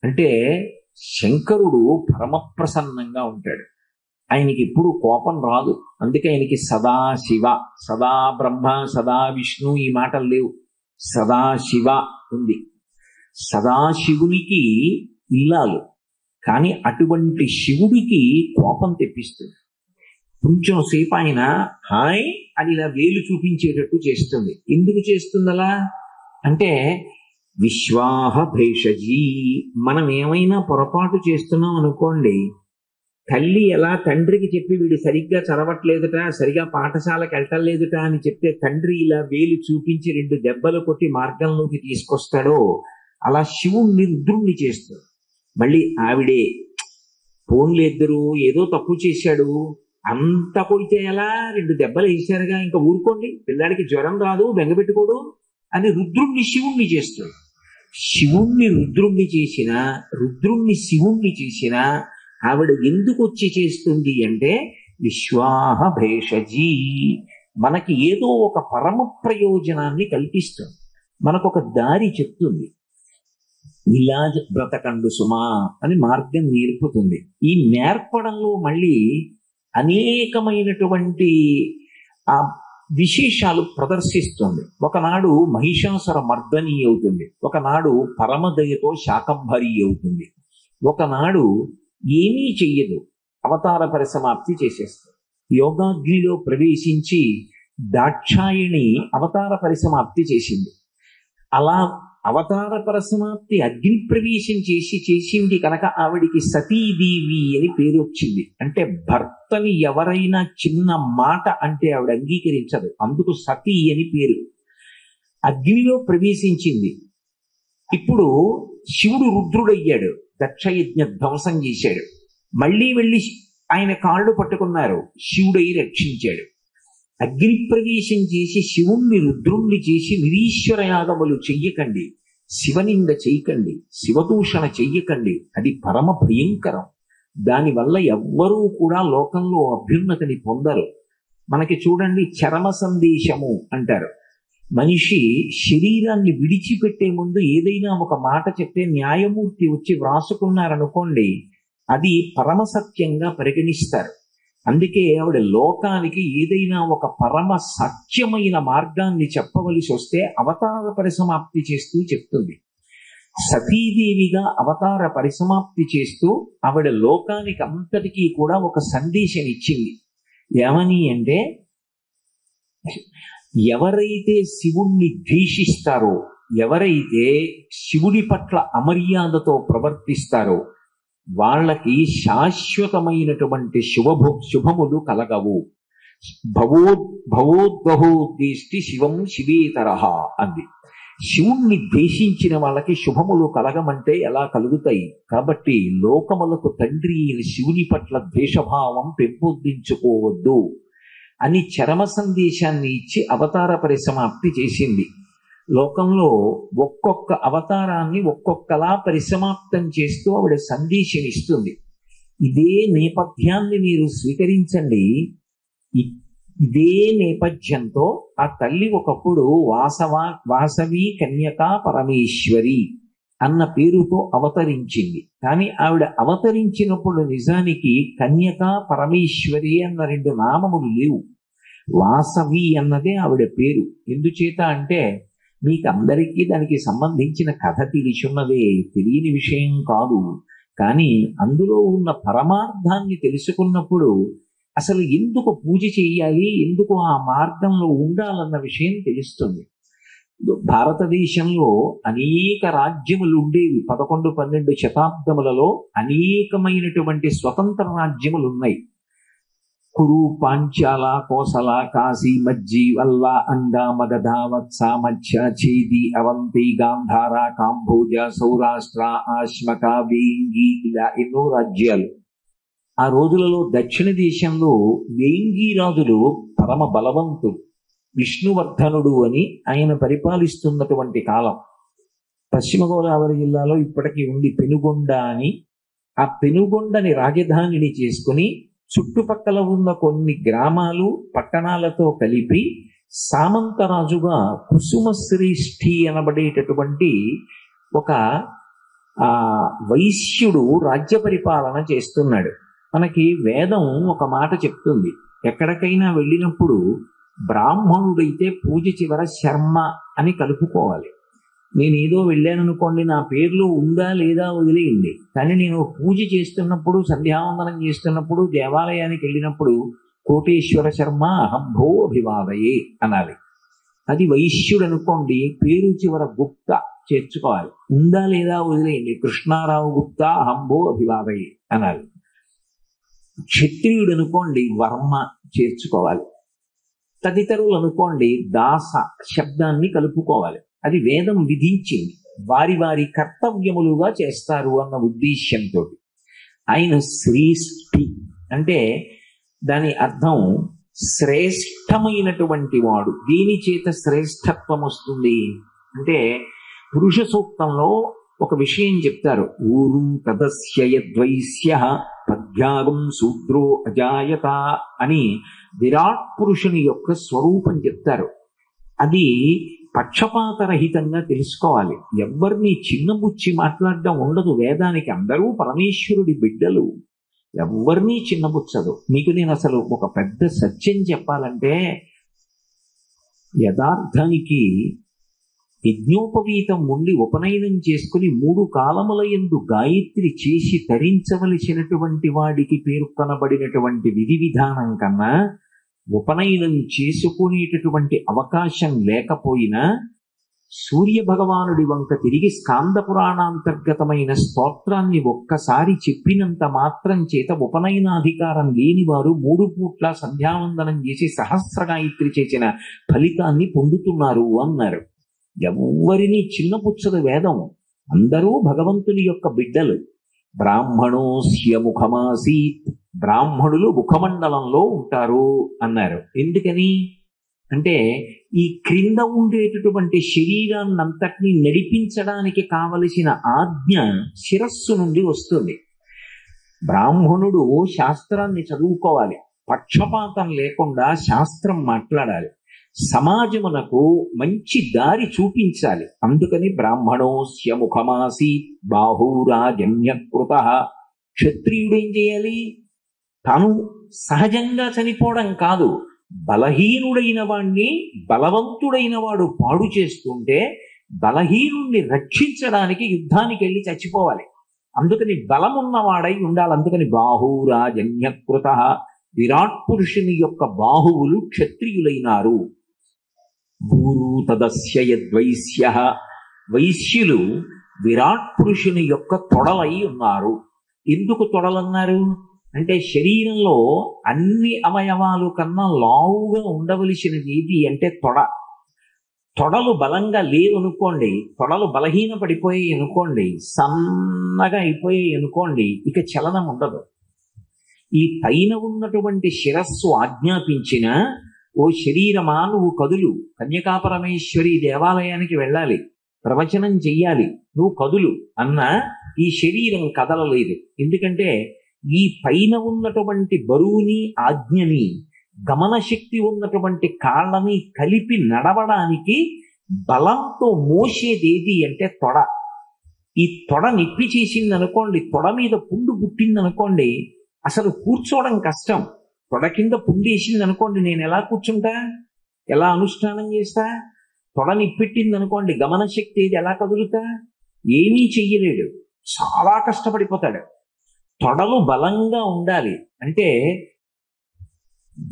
అంటే శంకరుడు పరమ ప్రసన్నంగా ఉంటాడు. ఆయనకి ఎప్పుడు కోపం రాదు. అందుకే ఆయనకి సదా శివ, సదా బ్రహ్మ, సదా విష్ణు ఈ మాటలు లేవు. సదా శివ ఉంది. సదాశివునికి ఇల్లాలు, కానీ అటువంటి శివుడికి కోపం తెప్పిస్తుంది. కొంచెం సేపు ఆయన హాయ్ అని ఇలా వేలు చూపించేటట్టు చేస్తుంది. ఎందుకు చేస్తుంది అలా అంటే విశ్వాహ భేషజీ. మనం ఏమైనా పొరపాటు చేస్తున్నాం అనుకోండి, తల్లి ఎలా తండ్రికి చెప్పి వీడు సరిగ్గా చదవట్లేదుట, సరిగా పాఠశాలకు వెళ్ళలేదుట అని చెప్తే తండ్రి ఇలా వేలు చూపించి 2 దెబ్బలు కొట్టి మార్గంలోకి తీసుకొస్తాడో, అలా శివుణ్ణి రుద్రుణ్ణి చేస్తాడు. మళ్ళీ ఆవిడే ఫోన్లు ఇద్దరు ఏదో తప్పు చేశాడు, అంత కొడితే ఎలా, 2 దెబ్బలు వేశారుగా ఇంకా ఊరుకోండి, పిల్లాడికి జ్వరం రాదు, బెంగపెట్టుకోడు అని రుద్రుణ్ణి శివుణ్ణి చేస్తాడు. శివుణ్ణి రుద్రుణ్ణి చేసిన, రుద్రుణ్ణి శివుణ్ణి చేసిన ఆవిడ ఎందుకు వచ్చి చేస్తుంది అంటే విశ్వాహ భేషజీ. మనకి ఏదో ఒక పరమ ప్రయోజనాన్ని కల్పిస్తుంది, మనకొక దారి చెప్తుంది. ఇలా బ్రతకండు సుమా అని మార్గం నేర్పుతుంది. ఈ నేర్పడంలో మళ్ళీ అనేకమైనటువంటి ఆ విశేషాలు ప్రదర్శిస్తుంది. ఒకనాడు మహిషాసుర మర్దని అవుతుంది, ఒకనాడు పరమదయతో శాకంభరి అవుతుంది, ఒకనాడు ఏమీ చెయ్యదు, అవతార పరిసమాప్తి చేసేస్తుంది. యోగాగ్నిలో ప్రవేశించి దాక్షాయిణి అవతార పరిసమాప్తి చేసింది. అలా అవతార పరిసమాప్తి అగ్ని ప్రవేశం చేసింది కనుక ఆవిడికి సతీదేవి అని పేరు వచ్చింది. అంటే భర్తని ఎవరైనా చిన్న మాట అంటే ఆవిడ అంగీకరించదు, అందుకు సతీ అని పేరు. అగ్నిలో ప్రవేశించింది. ఇప్పుడు శివుడు రుద్రుడయ్యాడు, దక్షయజ్ఞ ధ్వంసం చేశాడు. మళ్ళీ వెళ్ళి ఆయన కాళ్ళు పట్టుకున్నారు, శివుడై రక్షించాడు. అగ్ని ప్రవేశం చేసి శివుణ్ణి రుద్రుణ్ణి చేసి నిరీశ్వర యాగములు చెయ్యకండి, శివనింద చెయ్యకండి, శివదూషణ చెయ్యకండి, అది పరమ భయంకరం. దానివల్ల ఎవ్వరూ కూడా లోకంలో అభ్యున్నతిని పొందరు. మనకి చూడండి, చరమ సందేశము అంటారు. మనిషి శరీరాన్ని విడిచిపెట్టే ముందు ఏదైనా ఒక మాట చెప్తే న్యాయమూర్తి వచ్చి వ్రాసుకున్నారనుకోండి, అది పరమసత్యంగా పరిగణిస్తారు. అందుకే ఆవిడ లోకానికి ఏదైనా ఒక పరమ సత్యమైన మార్గాన్ని చెప్పవలసి వస్తే అవతార పరిసమాప్తి చేస్తూ చెప్తుంది. సతీదేవిగా అవతార పరిసమాప్తి చేస్తూ ఆవిడ లోకానికి అంతటికీ కూడా ఒక సందేశం ఇచ్చింది. ఏమని అంటే, ఎవరైతే శివుణ్ణి ద్వేషిస్తారో, ఎవరైతే శివుడి పట్ల అమర్యాదతో ప్రవర్తిస్తారో వాళ్ళకి శాశ్వతమైనటువంటి శుభములు కలగవు. భవోద్భవోద్దేష్టి శివం శివేతరహ అంది. శివుణ్ణి ద్వేషించిన వాళ్ళకి శుభములు కలగమంటే ఎలా కలుగుతాయి? కాబట్టి లోకములకు తండ్రి అయిన శివుని పట్ల ద్వేషభావం పెంపొందించుకోవద్దు అని చరమ సందేశాన్ని ఇచ్చి అవతార పరిసమాప్తి చేసింది. లోకంలో ఒక్కొక్క అవతారాన్ని ఒక్కొక్కలా పరిసమాప్తం చేస్తూ ఆవిడ సందేశం ఇస్తుంది. ఇదే నేపథ్యాన్ని మీరు స్వీకరించండి. ఇదే నేపథ్యంతో ఆ తల్లి ఒకప్పుడు వాసవి కన్యకా పరమేశ్వరి అన్న పేరుతో అవతరించింది. కానీ ఆవిడ అవతరించినప్పుడు నిజానికి కన్యకా పరమేశ్వరి అన్న రెండు నామములు లేవు. వాసవి అన్నదే ఆవిడ పేరు. ఎందుచేత అంటే మీకు అందరికీ దానికి సంబంధించిన కథ తెలిసున్నదే, తెలియని విషయం కాదు. కానీ అందులో ఉన్న పరమార్థాన్ని తెలుసుకున్నప్పుడు అసలు ఎందుకు పూజ చేయాలి, ఎందుకు ఆ మార్గంలో ఉండాలన్న విషయం తెలుస్తుంది. భారతదేశంలో అనేక రాజ్యములు ఉండేవి. 11-12 శతాబ్దములలో అనేకమైనటువంటి స్వతంత్ర రాజ్యములు ఉన్నాయి. కురు, పాంచాల, కోసల, కాశీ, మజ్జి, వల్ల, అంగ, మగధ, వత్స, మత్స్య, ఛేది, అవంతి, గాంధార, కాంభోజ, సౌరాష్ట్ర, ఆశ్మక, వేంగి, ఇలా ఎన్నో రాజ్యాలు. ఆ రోజులలో దక్షిణ దేశంలో వేంగీరాజులు పరమ బలవంతుడు, విష్ణువర్ధనుడు అని ఆయన పరిపాలిస్తున్నటువంటి కాలం. పశ్చిమ గోదావరి జిల్లాలో ఇప్పటికీ ఉంది పెనుగొండ అని. ఆ పెనుగొండని రాజధానిని చేసుకుని చుట్టుపక్కల ఉన్న కొన్ని గ్రామాలు పట్టణాలతో కలిపి సామంతరాజుగా కుసుమశ్రేష్ఠి అనబడేటటువంటి ఒక వైశ్యుడు రాజ్య పరిపాలన చేస్తున్నాడు. మనకి వేదం ఒక మాట చెప్తుంది, ఎక్కడికైనా వెళ్ళినప్పుడు బ్రాహ్మణుడైతే పూజ చివర శర్మ అని కలుపుకోవాలి. నేను ఏదో వెళ్ళాను అనుకోండి, నా పేర్లో ఉందా లేదా వదిలేయండి, కానీ నేను పూజ చేస్తున్నప్పుడు, సంధ్యావందనం చేస్తున్నప్పుడు, దేవాలయానికి వెళ్ళినప్పుడు కోటేశ్వర శర్మ అహంభో అభివాదయే అనాలి. అది వైశ్యుడు అనుకోండి, పేరు చివర గుప్త చేర్చుకోవాలి. ఉందా లేదా వదిలేయండి, కృష్ణారావు గుప్తా అహంభో అభివాదయే అనాలి. క్షత్రియుడు అనుకోండి వర్మ చేర్చుకోవాలి. తదితరులు అనుకోండి దాస శబ్దాన్ని కలుపుకోవాలి. అది వేదం విధించింది, వారి వారి కర్తవ్యములుగా చేస్తారు అన్న ఉద్దేశ్యంతో. ఆయన శ్రేష్ఠి అంటే దాని అర్థం శ్రేష్టమైనటువంటి వాడు. దీని చేత శ్రేష్టత్వం వస్తుంది అంటే పురుష సూక్తంలో ఒక విషయం చెప్తారు. ఊరు తదస్య యద్వైశ్య పద్భ్యాగం శూద్రో అజాయత అని విరాట్ పురుషుని యొక్క స్వరూపం చెప్తారు. అది పక్షపాతరహితంగా తెలుసుకోవాలి. ఎవరిని చిన్నబుచ్చి మాట్లాడడం ఉండదు. వేదానికి అందరూ పరమేశ్వరుడి బిడ్డలు, ఎవరినీ చిన్నబుచ్చదు. మీకు నేను అసలు ఒక పెద్ద సత్యం చెప్పాలంటే, యథార్థానికి యజ్ఞోపవీతం ఉండి ఉపనయనం చేసుకుని 3 కాలముల యందు గాయత్రి చేసి తరించవలసినటువంటి వాడికి పేర్కొనబడినటువంటి విధి విధానం కన్నా ఉపనయనం చేసుకునేటటువంటి అవకాశం లేకపోయినా సూర్య భగవానుడి వంక తిరిగి స్కాంద పురాణాంతర్గతమైన స్తోత్రాన్ని ఒక్కసారి చెప్పినంత మాత్రం చేత ఉపనయనాధికారం లేని వారు 3 పూట్ల సంధ్యావందనం చేసి సహస్ర గాయత్రి చేసిన ఫలితాన్ని పొందుతున్నారు అన్నారు. ఎవరిని చిన్నపుచ్చదు వేదం. అందరూ భగవంతుని యొక్క బిడ్డలు. బ్రాహ్మణోస్య ముఖమాసీత్, బ్రాహ్మణులు ముఖమండలంలో ఉంటారు అన్నారు. ఎందుకని అంటే ఈ క్రింద ఉండేటటువంటి శరీరాన్నంతటినీ నడిపించడానికి కావలసిన ఆజ్ఞ శిరస్సు నుండి వస్తుంది. బ్రాహ్మణుడు శాస్త్రాన్ని చదువుకోవాలి, పక్షపాతం లేకుండా శాస్త్రం మాట్లాడాలి, సమాజమునకు మంచి దారి చూపించాలి. అందుకని బ్రాహ్మణోస్య ముఖమాసీత్ బాహూరాజన్యకృత. క్షత్రియుడు ఏం చేయాలి? తాను సహజంగా చనిపోవడం కాదు, బలహీనుడైన వాణ్ణి బలవంతుడైన వాడు పాడు చేస్తుంటే బలహీనుణ్ణి రక్షించడానికి యుద్ధానికి వెళ్ళి చచ్చిపోవాలి. అందుకని బలమున్నవాడై ఉండాలి. అందుకని బాహూరాజన్యకృత, విరాట్ పురుషుని యొక్క బాహువులు క్షత్రియులైనారు. భూరు తదస్య యద్వైశ్య, వైశ్యులు విరాట్ పురుషుని యొక్క తొడలై ఉన్నారు. ఎందుకు తొడలన్నారు అంటే శరీరంలో అన్ని అవయవాలు కన్నా లావుగా ఉండవలసినది ఏది అంటే తొడ. తొడలు బలంగా లేవనుకోండి, తొడలు బలహీన పడిపోయాయి అనుకోండి, సన్నగా అయిపోయాయి అనుకోండి, ఇక చలనం ఉండదు. ఈ పైన ఉన్నటువంటి శిరస్సు ఆజ్ఞాపించిన, ఓ శరీరమా నువ్వు కదులు, కన్యకాపరమేశ్వరి దేవాలయానికి వెళ్ళాలి, ప్రవచనం చెయ్యాలి, నువ్వు కదులు అన్న ఈ శరీరం కదలలేదు. ఎందుకంటే ఈ పైన ఉన్నటువంటి బరువుని ఆజ్ఞని గమన శక్తి ఉన్నటువంటి కాళ్ళని కలిపి నడవడానికి బలంతో మోసేది ఏది అంటే తొడ. ఈ తొడ నొప్పి చేసింది అనుకోండి, తొడ మీద పుండు పుట్టింది అనుకోండి, అసలు కూర్చోవడం కష్టం. తొడ కింద పుండు వేసింది అనుకోండి, నేను ఎలా కూర్చుంటా, ఎలా అనుష్ఠానం చేస్తా? తొడ నిప్పెట్టింది అనుకోండి, గమన శక్తి ఏది, ఎలా కదులుతా? ఏమీ చెయ్యలేడు, చాలా కష్టపడిపోతాడు. తొడలు బలంగా ఉండాలి. అంటే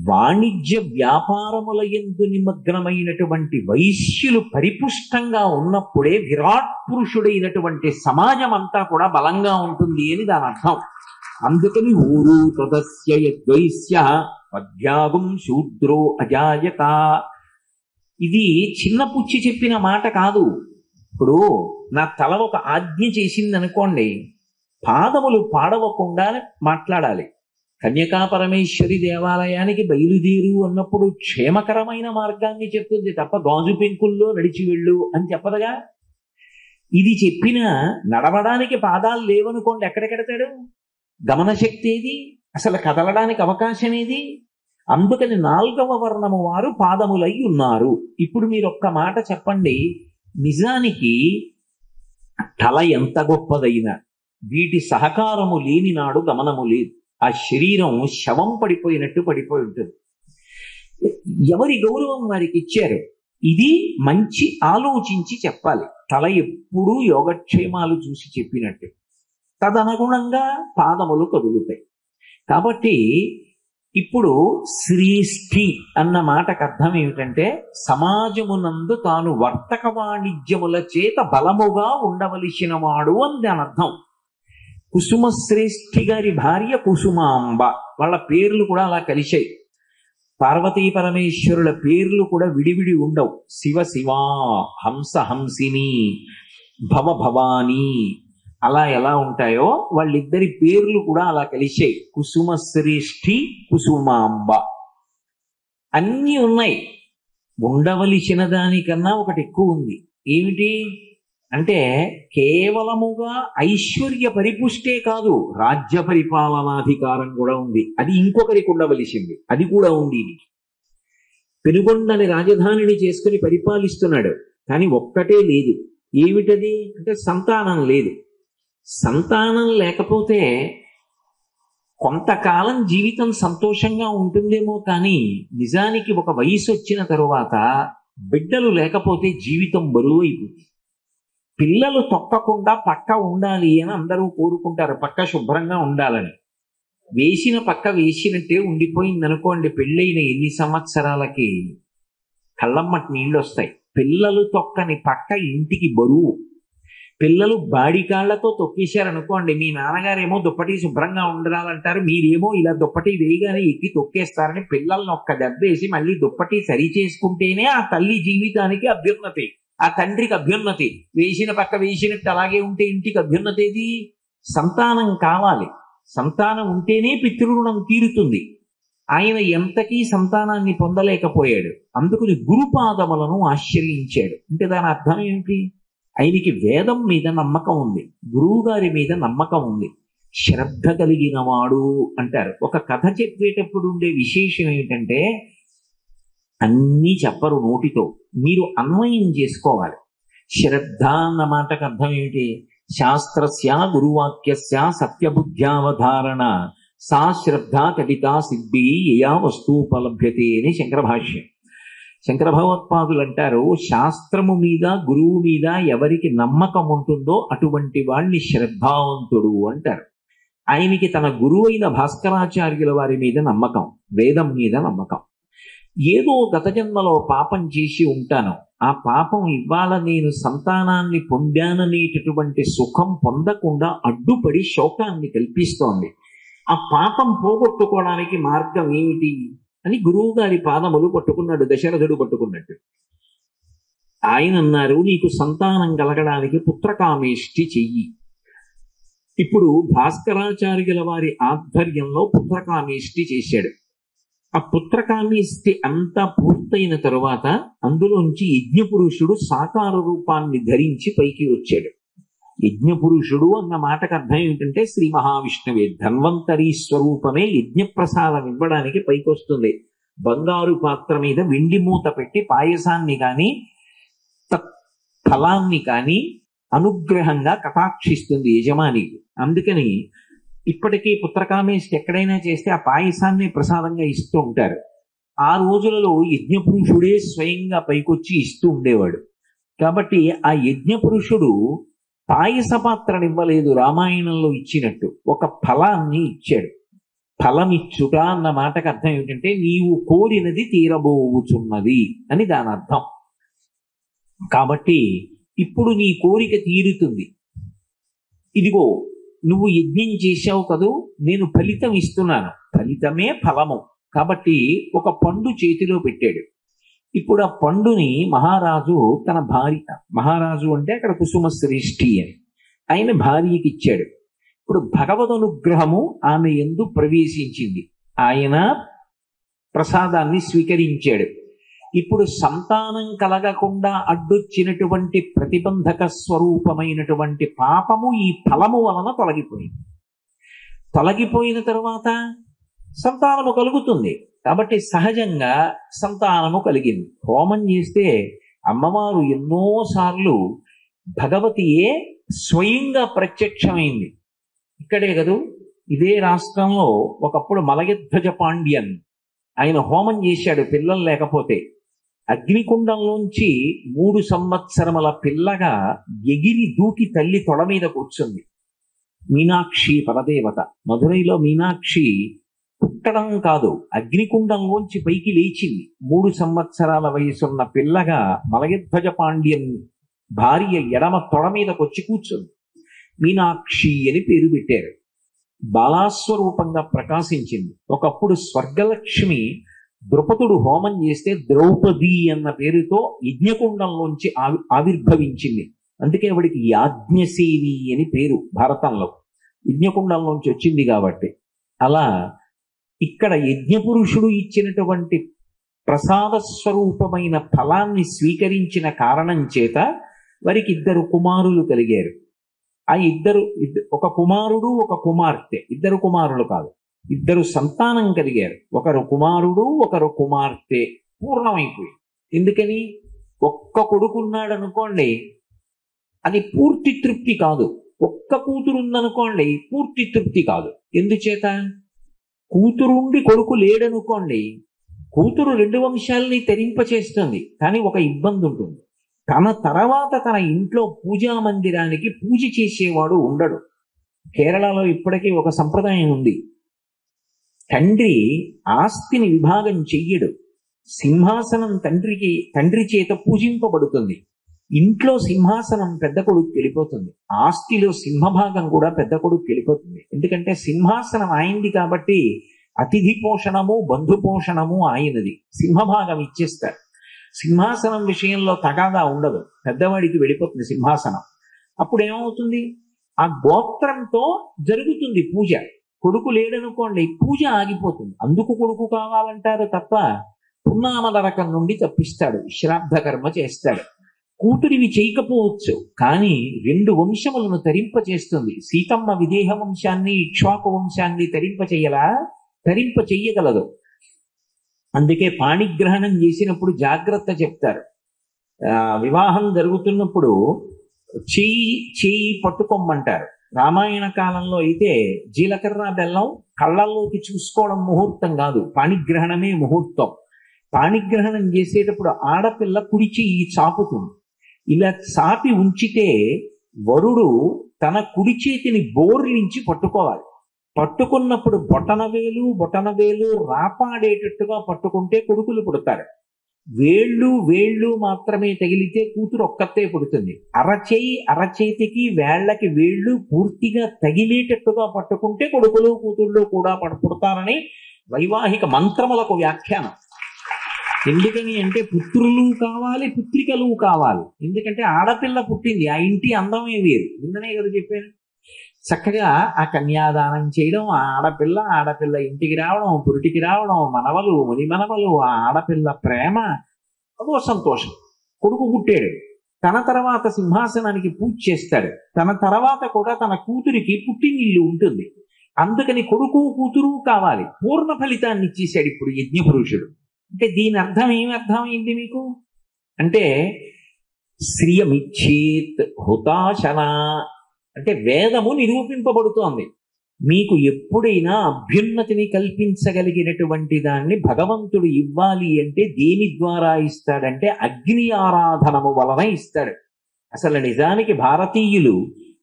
వాణిజ్య వ్యాపారముల యందు నిమగ్నమైనటువంటి వైశ్యులు పరిపుష్టంగా ఉన్నప్పుడే విరాట్ పురుషుడైనటువంటి సమాజం అంతా కూడా బలంగా ఉంటుంది అని దాని అర్థం. అందుకని ఊరు తదస్య యద్వైశ్య పద్యాగుం శూద్రో అజాయత. ఇది చిన్న పుచ్చి చెప్పిన మాట కాదు. ఇప్పుడు నా తల ఒక ఆజ్ఞ చేసింది అనుకోండి, పాదములు పాడవకుండా మాట్లాడాలి. కన్యకా పరమేశ్వరి దేవాలయానికి బయలుదేరు అన్నప్పుడు క్షేమకరమైన మార్గాన్ని చెప్తుంది తప్ప గాజు పెంకుల్లో నడిచి వెళ్ళు అని చెప్పదుగా. ఇది చెప్పిన నడవడానికి పాదాలు లేవనుకోండి, ఎక్కడెక్కడతాడు? గమన శక్తి ఏది, అసలు కదలడానికి అవకాశం ఏది? అందుకని 4వ వర్ణము వారు పాదములై ఉన్నారు. ఇప్పుడు మీరు ఒక్క మాట చెప్పండి, నిజానికి తల ఎంత గొప్పదైనా వీటి సహకారము లేని నాడు గమనము లేదు. ఆ శరీరం శవం పడిపోయినట్టు పడిపోయి ఉంటుంది. ఎవరి గౌరవం వారికి ఇచ్చారు. ఇది మంచి ఆలోచించి చెప్పాలి. తల ఎప్పుడూ యోగక్షేమాలు చూసి చెప్పినట్టు, తదనుగుణంగా పాదములు కదులుతాయి. కాబట్టి ఇప్పుడు శ్రీష్ఠి అన్న మాటకు అర్థం ఏమిటంటే సమాజమునందు తాను వర్తక వాణిజ్యముల చేత బలముగా ఉండవలసిన వాడు అని దాని అర్థం. కుసుమశ్రేష్ఠి గారి భార్య కుసుమాంబ, వాళ్ళ పేర్లు కూడా అలా కలిశాయి. పార్వతీ పరమేశ్వరుల పేర్లు కూడా విడివిడి ఉండవు. శివ శివా, హంస హంసిని, భవ భవానీ అలా ఎలా ఉంటాయో వాళ్ళిద్దరి పేర్లు కూడా అలా కలిశాయి. కుసుమశ్రేష్ఠి, కుసుమాంబ అన్నీ ఉన్నాయి. ఉండవలసిన దానికన్నా ఒకటి ఎక్కువ ఉంది. ఏమిటి అంటే కేవలముగా ఐశ్వర్య పరిపుష్టే కాదు, రాజ్య పరిపాలనాధికారం కూడా ఉంది. అది ఇంకొకరికి ఉండవలసింది, అది కూడా ఉంది. పెనుగొండని రాజధానిని చేసుకుని పరిపాలిస్తున్నాడు, కానీ ఒక్కటే లేదు. ఏమిటది అంటే సంతానం లేదు. సంతానం లేకపోతే కొంతకాలం జీవితం సంతోషంగా ఉంటుందేమో, కానీ నిజానికి ఒక వయసు వచ్చిన తరువాత బిడ్డలు లేకపోతే జీవితం బరువు అయిపోతుంది. పిల్లలు తొక్కకుండా పక్క ఉండాలి అని అందరూ కోరుకుంటారు, పక్క శుభ్రంగా ఉండాలని. వేసిన పక్క వేసినట్టే ఉండిపోయింది అనుకోండి, పెళ్ళైన ఎన్ని సంవత్సరాలకి కళ్ళమ్మటి నీళ్ళు వస్తాయి. పిల్లలు తొక్కని పక్క ఇంటికి బరువు. పిల్లలు బాడికాళ్లతో తొక్కేశారనుకోండి, మీ నాన్నగారేమో దుప్పటి శుభ్రంగా ఉండాలంటారు, మీరేమో ఇలా దుప్పటి వేయగానే ఎక్కి తొక్కేస్తారని పిల్లల్ని ఒక్క దెబ్బేసి మళ్ళీ దుప్పటి సరి చేసుకుంటేనే ఆ తల్లి జీవితానికి అభ్యున్నతి, ఆ తండ్రికి అభ్యున్నతి. వేసిన పక్క వేసినట్టు అలాగే ఉంటే ఇంటికి అభ్యున్నతి ఏది? సంతానం కావాలి. సంతానం ఉంటేనే పితృరుణం తీరుతుంది. ఆయన ఎంతకీ సంతానాన్ని పొందలేకపోయాడు. అందుకని గురుపాదములను ఆశ్రయించాడు. అంటే దాని అర్థం ఏమిటి? ఆయనకి వేదం మీద నమ్మకం ఉంది, గురువు గారి మీద నమ్మకం ఉంది, శ్రద్ధ కలిగిన వాడు అంటారు. ఒక కథ చెప్పేటప్పుడు ఉండే విశేషం ఏమిటంటే అన్నీ చెప్పరు నోటితో, మీరు అన్వయం చేసుకోవాలి. శ్రద్ధ అన్న మాటకు అర్థం ఏమిటి? శాస్త్రస్య గురువాక్యస్య సత్యబుద్ధ్యావధారణ సా శ్రద్ధ కవితా సిద్ధి యయా వస్తూపలభ్యతే అని శంకర భాష్యం. శంకర భగవత్పాదులు అంటారు, శాస్త్రము మీద గురువు మీద ఎవరికి నమ్మకం ఉంటుందో అటువంటి వాణ్ణి శ్రద్ధావంతుడు అంటారు. ఆయనకి తన గురువైన భాస్కరాచార్యుల వారి మీద నమ్మకం, వేదం మీద నమ్మకం. ఏదో గత జన్మలో పాపం చేసి ఉంటాను, ఆ పాపం ఇవాళ నేను సంతానాన్ని పొందాననేటటువంటి సుఖం పొందకుండా అడ్డుపడి శోకాన్ని కల్పిస్తోంది. ఆ పాపం పోగొట్టుకోవడానికి మార్గం ఏమిటి అని గురువు గారి పాదములు పట్టుకున్నాడు, దశరథుడు పట్టుకున్నట్టు. ఆయన అన్నారు, నీకు సంతానం కలగడానికి పుత్రకామేష్టి చెయ్యి. ఇప్పుడు భాస్కరాచార్యుల వారి ఆధ్వర్యంలో పుత్రకామేష్టి చేశాడు. ఆ పుత్రకామేష్టి అంతా పూర్తయిన తరువాత అందులోంచి యజ్ఞపురుషుడు సాకార రూపాన్ని ధరించి పైకి వచ్చాడు. యజ్ఞపురుషుడు అన్న మాటకు అర్థం ఏమిటంటే శ్రీ మహావిష్ణువే, ధన్వంతరీ స్వరూపమే యజ్ఞప్రసాదం ఇవ్వడానికి పైకి వస్తుంది. బంగారు పాత్ర మీద వెండి మూత పెట్టి పాయసాన్ని కానీ ఫలాన్ని కానీ అనుగ్రహంగా కటాక్షిస్తుంది యజమానికి. అందుకని ఇప్పటికీ పుత్రకామేష్టి ఎక్కడైనా చేస్తే ఆ పాయసాన్ని ప్రసాదంగా ఇస్తూ ఉంటారు. ఆ రోజులలో యజ్ఞపురుషుడే స్వయంగా పైకొచ్చి ఇస్తూ ఉండేవాడు. కాబట్టి ఆ యజ్ఞపురుషుడు పాయస పాత్రను ఇవ్వలేదు, రామాయణంలో ఇచ్చినట్టు ఒక ఫలాన్ని ఇచ్చాడు. ఫలమిచ్చుట అన్న మాటకు అర్థం ఏమిటంటే నీవు కోరినది తీరబోవుచున్నది అని దాని అర్థం. కాబట్టి ఇప్పుడు నీ కోరిక తీరుతుంది. ఇదిగో నువ్వు యజ్ఞం చేశావు కదూ, నేను ఫలితం ఇస్తున్నాను, ఫలితమే ఫలము. కాబట్టి ఒక పండు చేతిలో పెట్టాడు. ఇప్పుడు ఆ పండుని మహారాజు తన భార్య, మహారాజు అంటే అక్కడ కుసుమ శ్రేష్ఠి అని, ఆయన భార్యకి ఇచ్చాడు. ఇప్పుడు భగవద్ అనుగ్రహము ఆమె యందు ప్రవేశించింది. ఆయన ప్రసాదాన్ని స్వీకరించాడు. ఇప్పుడు సంతానం కలగకుండా అడ్డొచ్చినటువంటి ప్రతిబంధక స్వరూపమైనటువంటి పాపము ఈ ఫలము వలన తొలగిపోయింది. తొలగిపోయిన తరువాత సంతానము కలుగుతుంది. కాబట్టి సహజంగా సంతానము కలిగింది. హోమం చేస్తే అమ్మవారు ఎన్నోసార్లు భగవతియే స్వయంగా ప్రత్యక్షమైంది. ఇక్కడే కదూ, ఇదే రాష్ట్రంలో ఒకప్పుడు మలయధ్వజ పాండ్యన్ ఆయన హోమం చేశాడు పిల్లలు లేకపోతే. అగ్నికుండంలోంచి 3 సంవత్సరముల పిల్లగా ఎగిరి దూకి తల్లి తొడ మీద కూర్చుంది. మీనాక్షి పరదేవత. మధురైలో మీనాక్షి పుట్టడం కాదు, అగ్నికుండంలోంచి పైకి లేచింది. 3 సంవత్సరాల వయసున్న పిల్లగా మలయధ్వజ పాండ్యన్ భార్య ఎడమ తొడ మీదకొచ్చి కూర్చుంది. మీనాక్షి అని పేరు పెట్టారు. బాలాస్వరూపంగా ప్రకాశించింది. ఒకప్పుడు స్వర్గలక్ష్మి ద్రుపదుడు హోమం చేస్తే ద్రౌపది అన్న పేరుతో యజ్ఞకుండంలోంచి ఆవిర్భవించింది. అందుకే ఆవిడికి యాజ్ఞసేవి అని పేరు భారతంలో, యజ్ఞకుండంలోంచి వచ్చింది కాబట్టి. అలా ఇక్కడ యజ్ఞపురుషుడు ఇచ్చినటువంటి ప్రసాద స్వరూపమైన ఫలాన్ని స్వీకరించిన కారణం చేత వారికి 2 కుమారులు కలిగారు. ఆ ఒక కుమారుడు ఒక కుమార్తె, 2 కుమారులు కాదు, 2 సంతానం కలిగారు. ఒకరు కుమారుడు ఒకరు కుమార్తె. పూర్ణమైపోయింది. ఎందుకని? ఒక్క కొడుకున్నాడు అనుకోండి, అది పూర్తి తృప్తి కాదు. ఒక్క కూతురు ఉందనుకోండి, పూర్తి తృప్తి కాదు. ఎందుచేత? కూతురుండి కొడుకు లేడనుకోండి, కూతురు 2 వంశాలని తరింపచేస్తుంది. కానీ ఒక ఇబ్బంది ఉంటుంది. తన తర్వాత తన ఇంట్లో పూజా మందిరానికి పూజ చేసేవాడు ఉండడు. కేరళలో ఇప్పటికీ ఒక సంప్రదాయం ఉంది. తండ్రి ఆస్తిని విభాగం చెయ్యడు. సింహాసనం తండ్రి చేత పూజింపబడుతుంది. ఇంట్లో సింహాసనం పెద్ద కొడుకు వెళ్ళిపోతుంది. ఆస్తిలో సింహభాగం కూడా పెద్ద కొడుకు వెళ్ళిపోతుంది. ఎందుకంటే సింహాసనం ఆయనది కాబట్టి అతిథి పోషణము బంధు పోషణము ఆయనది. సింహభాగం ఇచ్చేస్తారు. సింహాసనం విషయంలో తగాదా ఉండదు, పెద్దవాడికి వెళ్ళిపోతుంది సింహాసనం. అప్పుడు ఏమవుతుంది? ఆ గోత్రంతో జరుగుతుంది పూజ. కొడుకు లేడనుకోండి, పూజ ఆగిపోతుంది. అందుకు కొడుకు కావాలంటారు తప్ప పున్నామల రకం నుండి తప్పిస్తాడు, శ్రాద్ధ కర్మ చేస్తాడు. కూతురివి చేయకపోవచ్చు, కానీ 2 వంశములను తరింపచేస్తుంది. సీతమ్మ విదేహ వంశాన్ని ఇక్ష్వాకు వంశాన్ని తరింప చెయ్యగలదు. అందుకే పాణిగ్రహణం చేసినప్పుడు జాగ్రత్త చెప్తారు. వివాహం జరుగుతున్నప్పుడు చేయి పట్టుకోమంటారు. రామాయణ కాలంలో అయితే జీలకర్ర బెల్లం కళ్ళల్లోకి చూసుకోవడం ముహూర్తం కాదు, పాణిగ్రహణమే ముహూర్తం. పాణిగ్రహణం చేసేటప్పుడు ఆడపిల్ల కుడి చెయ్యి చాపుతుంది. ఇలా చాపి ఉంచితే వరుడు తన కుడి చేతిని బోర్లించి పట్టుకోవాలి. పట్టుకున్నప్పుడు బొటనవేలు రాపాడేటట్టుగా పట్టుకుంటే కొడుకులు పుడతారు. వేళ్ళు మాత్రమే తగిలితే కూతురు ఒక్కతే పుడుతుంది. అరచేతికి వేళ్లకి వేళ్ళు పూర్తిగా తగిలేటట్టుగా పట్టుకుంటే కొడుకులు కూతుళ్ళు కూడా పుడతారని వైవాహిక మంత్రములకు వ్యాఖ్యానం. ఎందుకని అంటే పుత్రులు కావాలి, పుత్రికలు కావాలి. ఎందుకంటే ఆడపిల్ల పుట్టింది, ఆ ఇంటి అందమే వేరు. నిన్ననే కదా చెప్పాను. చక్కగా ఆ కన్యాదానం చేయడం, ఆ ఆడపిల్ల ఇంటికి రావడం, పురిటికి రావడం, మనవలు మునిమనవలు, ఆ ఆడపిల్ల ప్రేమ, అదో సంతోషం. కొడుకు పుట్టాడు, తన తర్వాత సింహాసనానికి పూజ చేస్తాడు. తన తర్వాత కూడా తన కూతురికి పుట్టినిల్లు ఉంటుంది. అందుకని కొడుకు కూతురు కావాలి. పూర్ణ ఫలితాన్ని ఇచ్చేశాడు ఇప్పుడు యజ్ఞపురుషుడు. అంటే దీని అర్థం ఏమి అర్థమైంది మీకు అంటే శ్రియమిచ్చేత్ హుతాశన అంటే వేదము నిరూపింపబడుతోంది. మీకు ఎప్పుడైనా అభ్యున్నతిని కల్పించగలిగినటువంటి దాన్ని భగవంతుడు ఇవ్వాలి అంటే దేని ద్వారా ఇస్తాడంటే అగ్ని ఆరాధనము వలన ఇస్తాడు. అసలు నిజానికి భారతీయులు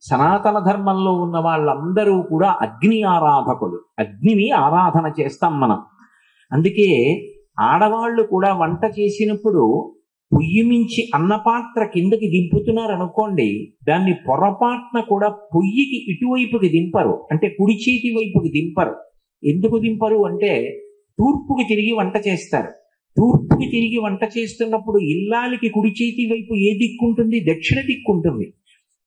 సనాతన ధర్మంలో ఉన్న వాళ్ళందరూ కూడా అగ్ని ఆరాధకులు. అగ్నిని ఆరాధన చేస్తాం మనం. అందుకే ఆడవాళ్ళు కూడా వంట చేసినప్పుడు పొయ్యి మించి అన్నపాత్ర కిందకి దింపుతున్నారు అనుకోండి, దాన్ని పొరపాటున కూడా పొయ్యికి ఇటువైపుకి దింపరు, అంటే కుడి చేతి వైపుకి దింపరు. ఎందుకు దింపరు అంటే తూర్పుకి తిరిగి వంట చేస్తారు. తూర్పుకి తిరిగి వంట చేస్తున్నప్పుడు ఇల్లాలికి కుడి చేతి వైపు ఏ దిక్కుంటుంది? దక్షిణ దిక్కుంటుంది.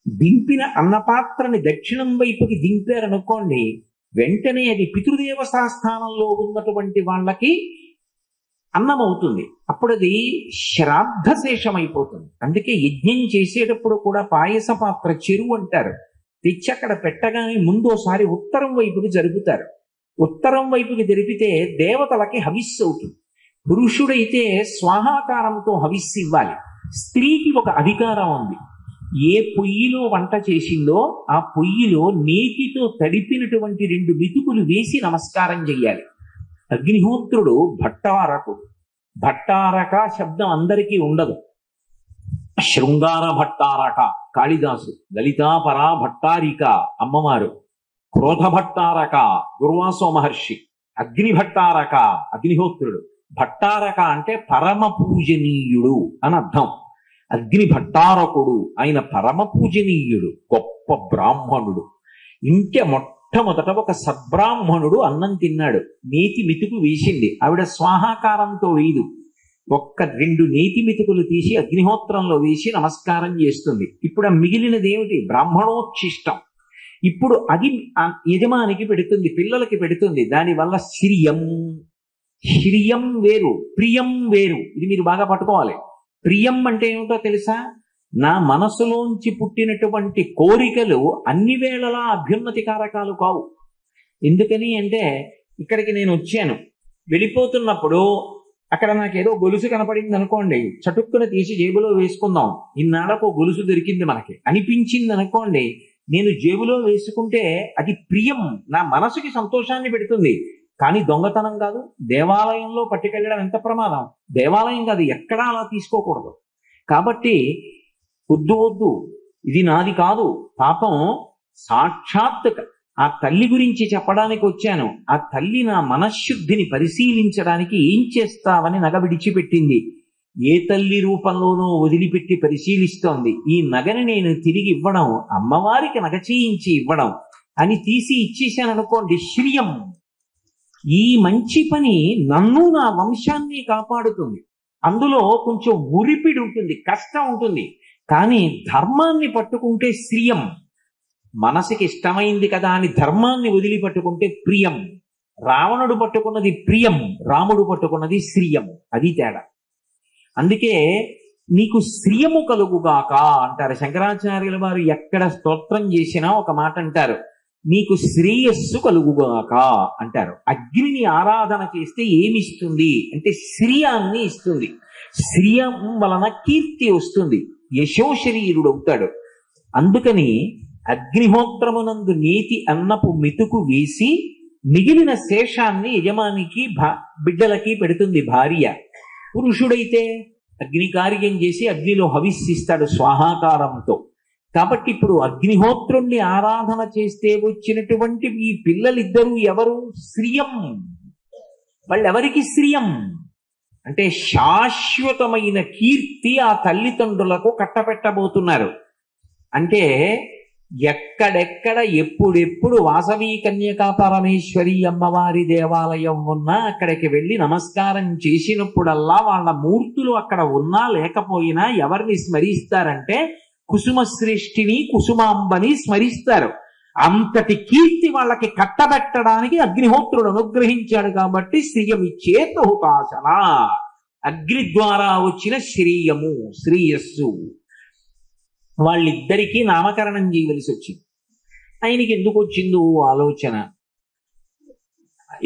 దింపిన అన్నపాత్రని దక్షిణం వైపుకి దింపారనుకోండి, వెంటనే అది పితృదేవతాస్థానంలో ఉన్నటువంటి వాళ్ళకి అన్నం అవుతుంది. అప్పుడు అది శ్రాద్ధశేషమైపోతుంది. అందుకే యజ్ఞం చేసేటప్పుడు కూడా పాయస పాత్ర చెరువు అంటారు. తెచ్చి అక్కడ పెట్టగానే ముందోసారి ఉత్తరం వైపుకి జరుపుతారు. ఉత్తరం వైపుకి జరిపితే దేవతలకి హవిస్సు అవుతుంది. పురుషుడైతే స్వాహాకారంతో హవిస్సు ఇవ్వాలి. స్త్రీకి ఒక అధికారం ఉంది. ఏ పొయ్యిలో వంట చేసిందో ఆ పొయ్యిలో నేతితో తడిపినటువంటి 2 బితుకులు వేసి నమస్కారం చెయ్యాలి. అగ్నిహోత్రుడు భట్టారకుడు. భట్టారక శబ్దం అందరికీ ఉండదు. శృంగార భట్టారక కాళిదాసు, లలితాపరా భట్టారిక అమ్మవారు, క్రోధ భట్టారక దుర్వాసో మహర్షి, అగ్ని భట్టారక అగ్నిహోత్రుడు. భట్టారక అంటే పరమ పూజనీయుడు అని అర్థం. అగ్ని భట్టారకుడు ఆయన పరమ పూజనీయుడు, గొప్ప బ్రాహ్మణుడు. ఇంటే మొట్టమొదట ఒక సద్బ్రాహ్మణుడు అన్నం తిన్నాడు. నేతి మెతుకు వేసింది. ఆవిడ స్వాహాకారంతో వేయదు, 2 నేతి మెతుకులు తీసి అగ్నిహోత్రంలో వేసి నమస్కారం చేస్తుంది. ఇప్పుడు ఆ మిగిలినది ఏమిటి? బ్రాహ్మణోచ్ఛిష్టం. ఇప్పుడు అది యజమానికి పెడుతుంది, పిల్లలకి పెడుతుంది. దానివల్ల శ్రియం వేరు, ప్రియం వేరు. ఇది మీరు బాగా పట్టుకోవాలి. ప్రియం అంటే ఏమిటో తెలుసా? నా మనసులోంచి పుట్టినటువంటి కోరికలు అన్ని వేళలా అభ్యున్నతి కారకాలు కావు. ఎందుకని అంటే ఇక్కడికి నేను వచ్చాను, వెళ్ళిపోతున్నప్పుడు అక్కడ నాకేదో గొలుసు కనపడింది అనుకోండి, చటుక్కున తీసి జేబులో వేసుకుందాం, ఇన్నాళ్ళకు గొలుసు దొరికింది మనకి అనిపించింది అనుకోండి, నేను జేబులో వేసుకుంటే అది ప్రియం, నా మనసుకి సంతోషాన్ని పెడుతుంది. కానీ దొంగతనం కాదు. దేవాలయంలో పట్టుకెళ్ళడం ఎంత ప్రమాదం. దేవాలయం కాదు, ఎక్కడా అలా తీసుకోకూడదు. కాబట్టి వద్దు, ఇది నాది కాదు. పాపం సాక్షాత్ ఆ తల్లి గురించి చెప్పడానికి వచ్చాను. ఆ తల్లి నా మనశ్శుద్ధిని పరిశీలించడానికి ఏం చేస్తావని నగ విడిచిపెట్టింది. ఏ తల్లి రూపంలోనూ వదిలిపెట్టి పరిశీలిస్తోంది. ఈ నగని నేను తిరిగి ఇవ్వడం, అమ్మవారికి నగ చేయించి ఇవ్వడం అని తీసి ఇచ్చేసాను అనుకోండి, శ్రియం. ఈ మంచి పని నన్ను నా వంశాన్ని కాపాడుతుంది. అందులో కొంచెం ఉరిపిడి ఉంటుంది, కష్టం ఉంటుంది. కానీ ధర్మాన్ని పట్టుకుంటే శ్రియం. మనసుకి ఇష్టమైంది కదా అని ధర్మాన్ని వదిలిపట్టుకుంటే ప్రియం. రావణుడు పట్టుకున్నది ప్రియం, రాముడు పట్టుకున్నది శ్రియం. అది తేడా. అందుకే నీకు శ్రియము కలుగుగాక అంటారు శంకరాచార్యుల వారు. ఎక్కడ స్తోత్రం చేసినా ఒక మాట అంటారు, నీకు శ్రేయస్సు కలుగుగాక అంటారు. అగ్నిని ఆరాధన చేస్తే ఏమిస్తుంది అంటే శ్రియాన్ని ఇస్తుంది. శ్రియం వలన కీర్తి వస్తుంది, యశోశరీరుడు అవుతాడు. అందుకని అగ్నిహోత్రమునందు నేతి అన్నపు మెతుకు వేసి మిగిలిన శేషాన్ని యజమానికి బిడ్డలకి పెడుతుంది భార్య. పురుషుడైతే అగ్ని కార్యం చేసి అగ్నిలో హవిస్సిస్తాడు స్వాహాకారంతో. కాబట్టి ఇప్పుడు అగ్నిహోత్రుణ్ణి ఆరాధన చేస్తే వచ్చినటువంటి ఈ పిల్లలిద్దరూ ఎవరు? శ్రియం. వాళ్ళెవరికి శ్రియం అంటే శాశ్వతమైన కీర్తి ఆ తల్లిదండ్రులకు కట్టబెట్టబోతున్నారు. అంటే ఎక్కడెక్కడ ఎప్పుడెప్పుడు వాసవి కన్యకా పరమేశ్వరి అమ్మవారి దేవాలయం ఉన్నా అక్కడికి వెళ్ళి నమస్కారం చేసినప్పుడల్లా వాళ్ళ మూర్తులు అక్కడ ఉన్నా లేకపోయినా ఎవరిని స్మరిస్తారంటే కుసుమశ్రేష్ఠిని కుసుమాంబని స్మరిస్తారు. అంతటి కీర్తి వాళ్ళకి కట్టబెట్టడానికి అగ్నిహోత్రుడు అనుగ్రహించాడు. కాబట్టి శ్రియమిచ్చేత్ హుతాశన, అగ్ని ద్వారా వచ్చిన శ్రేయము, శ్రేయస్సు. వాళ్ళిద్దరికీ నామకరణం చేయవలసి వచ్చింది. ఆయనకి ఎందుకు వచ్చిందో ఆలోచన.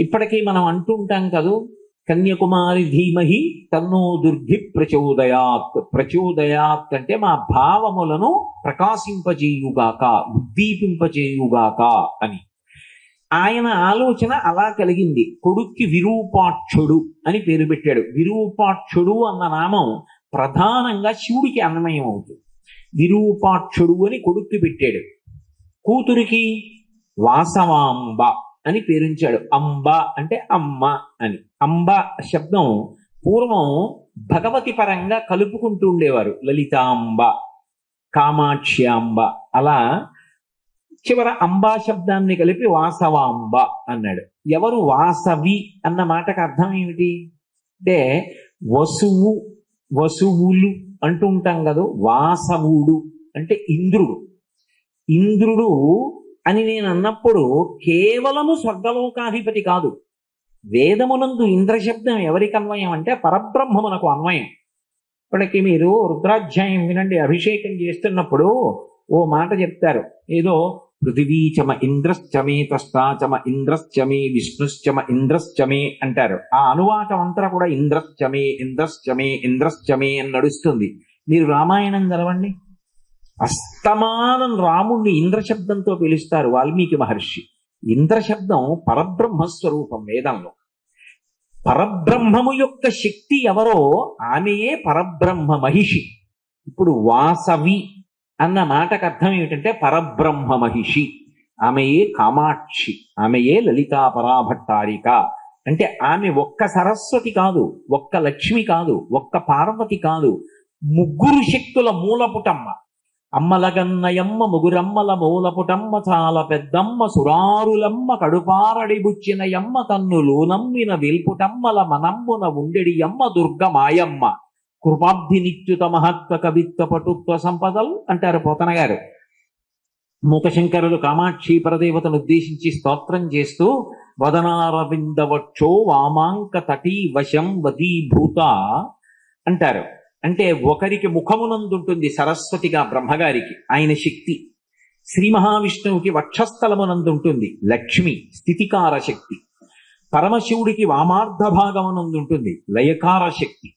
ఇప్పటికీ మనం అంటుంటాం కదూ, కన్యాకుమారి ధీమహి తన్నో దుర్గి ప్రచోదయాత్. ప్రచోదయాత్ అంటే మా భావములను ప్రకాశింపజేయుగాక, ఉద్దీపింపజేయుగాక అని. ఆయన ఆలోచన అలా కలిగింది. కొడుక్కి విరూపాక్షుడు అని పేరు పెట్టాడు. విరూపాక్షుడు అన్న నామం ప్రధానంగా శివుడికి అన్వయం అవుతుంది. విరూపాక్షుడు అని కొడుక్కి పెట్టాడు. కూతురికి వాసవాంబ అని పేరుంచాడు. అంబ అంటే అమ్మ అని. అంబ శబ్దం పూర్వం భగవతి పరంగా కలుపుకుంటూ ఉండేవారు. లలితాంబ, కామాక్ష్యాంబ, అలా చివర అంబా శబ్దాన్ని కలిపి వాసవాంబ అన్నాడు. ఎవరు వాసవి అన్న మాటకు అర్థం ఏమిటి అంటే వసువు, వసువులు అంటూ ఉంటాం కదా. వాసవుడు అంటే ఇంద్రుడు. ఇంద్రుడు అని నేను అన్నప్పుడు కేవలము స్వర్గలోకాధిపతి కాదు. వేదమునందు ఇంద్రశబ్దం ఎవరికి అన్వయం అంటే పరబ్రహ్మమునకు అన్వయం. ఇప్పటికి మీరు రుద్రాధ్యాయం వినండి. అభిషేకం చేస్తున్నప్పుడు ఓ మాట చెప్తారు. ఏదో పృథివీచమ ఇంద్రశ్చమే త్వష్టాచమ ఇంద్రశ్చమే విష్ణుశ్చమ ఇంద్రశ్చమే అంటారు. ఆ అనువాకం అంతా కూడా ఇంద్రశ్చమే ఇంద్రశ్చమే ఇంద్రశ్చమే అని నడుస్తుంది. మీరు రామాయణం చదవండి. అస్తమానం రాముణ్ణి ఇంద్రశబ్దంతో పిలుస్తారు వాల్మీకి మహర్షి. ఇంద్రశబ్దం పరబ్రహ్మస్వరూపం వేదంలో. పరబ్రహ్మము యొక్క శక్తి ఎవరో ఆమెయే పరబ్రహ్మ మహిషి. ఇప్పుడు వాసవి అన్న మాటకు అర్థం ఏమిటంటే పరబ్రహ్మ మహిషి. ఆమెయే కామాక్షి, ఆమెయే లలితా పరాభట్టారిక. అంటే ఆమె ఒక్క సరస్వతి కాదు, ఒక్క లక్ష్మి కాదు, ఒక్క పార్వతి కాదు, ముగ్గురు శక్తుల మూలపుటమ్మ. అమ్మలగన్నయమ్మ ముగురమ్మల మూలపుటమ్మ చాలా పెద్దమ్మ సురారులమ్మ కడుపారడిబుచ్చినయమ్మ తన్నులు నమ్మిన వెల్పుటమ్మల మనమ్మున ఉండెడి అమ్మ దుర్గమాయమ్మ కృపాబ్ధి నిత్యుత మహత్వ కవిత్వ పటుత్వ సంపదలు అంటారు పోతన గారు. మూకశంకరులు కామాక్షి పరదేవతను ఉద్దేశించి స్తోత్రం చేస్తూ వదనారవిందవక్షో వామాంక తటీ వశం వదీభూత అంటారు. అంటే ఒకరికి ముఖమునందుంటుంది సరస్వతిగా బ్రహ్మగారికి ఆయన శక్తి. శ్రీ మహావిష్ణువుకి వక్షస్థలమునందుంటుంది లక్ష్మి స్థితికార శక్తి. పరమశివుడికి వామార్ధ భాగమునందుంటుంది లయకార శక్తి.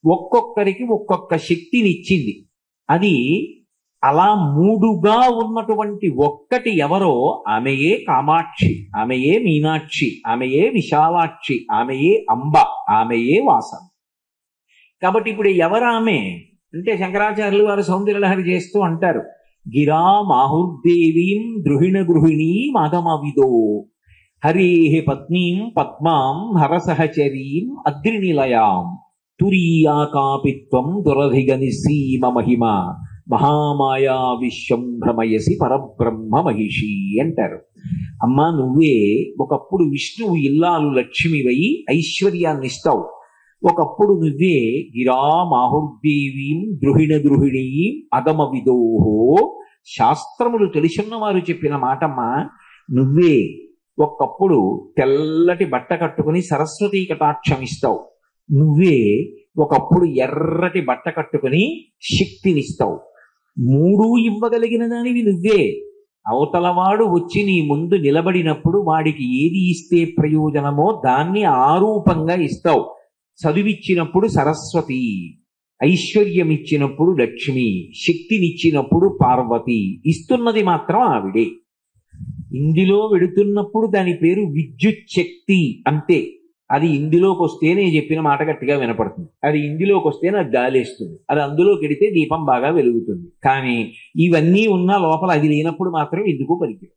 ఒక్కొక్కరికి ఒక్కొక్క శక్తినిచ్చింది. అది అలా మూడుగా ఉన్నటువంటి ఒక్కటి ఎవరో ఆమెయే కామాక్షి, ఆమెయే మీనాక్షి, ఆమెయే విశాలాక్షి, ఆమెయే అంబ, ఆమెయే వాసన. కాబట్టి ఇప్పుడు ఎవరామె అంటే శంకరాచార్యులు వారు సౌందర్యలహరి చేస్తూ అంటారు, గిరా మాహుర్దేవీం ద్రుహిణ గృహిణీం అగమవిదో హరేః పత్నీం పద్మాం హరసహచరీం అద్రినిలయాం తురీయాకాపిత్వం దురధిగనిసీమ మహిమ మహామాయా విశ్వం భ్రమయసి పరబ్రహ్మ మహిషి అంటారు. అమ్మా నువ్వే ఒకప్పుడు విష్ణువు ఇల్లాలు లక్ష్మివై ఐశ్వర్యాన్ని ఇస్తావు. ఒకప్పుడు నువ్వే గిరా మాహుర్దేవీం ద్రుహిణ గృహిణీం అగమ విదోహో శాస్త్రములు తెలుసున్న వారు చెప్పిన మాటమ్మా. నువ్వే ఒకప్పుడు తెల్లటి బట్ట కట్టుకుని సరస్వతీ కటాక్షం ఇస్తావు. నువ్వే ఒకప్పుడు ఎర్రటి బట్ట కట్టుకుని శక్తినిస్తావు. మూడు ఇవ్వగలిగిన దానివి నువ్వే. అవతలవాడు వచ్చి నీ ముందు నిలబడినప్పుడు వాడికి ఏది ఇస్తే ప్రయోజనమో దాన్ని ఆరూపంగా ఇస్తావు. చదువిచ్చినప్పుడు సరస్వతి, ఐశ్వర్యం ఇచ్చినప్పుడు లక్ష్మి, శక్తినిచ్చినప్పుడు పార్వతి, ఇస్తున్నది మాత్రం ఆవిడే. ఇందులో వెడుతున్నప్పుడు దాని పేరు విద్యుత్ శక్తి అంతే. అది ఇందులోకి వస్తే నేను చెప్పిన మాట గట్టిగా వినపడుతుంది, అది ఇందులోకి వస్తే నాకు గాలేస్తుంది, అది అందులోకి వెడితే దీపం బాగా వెలుగుతుంది. కానీ ఇవన్నీ ఉన్న లోపల అది లేనప్పుడు మాత్రం ఎందుకు పలికి.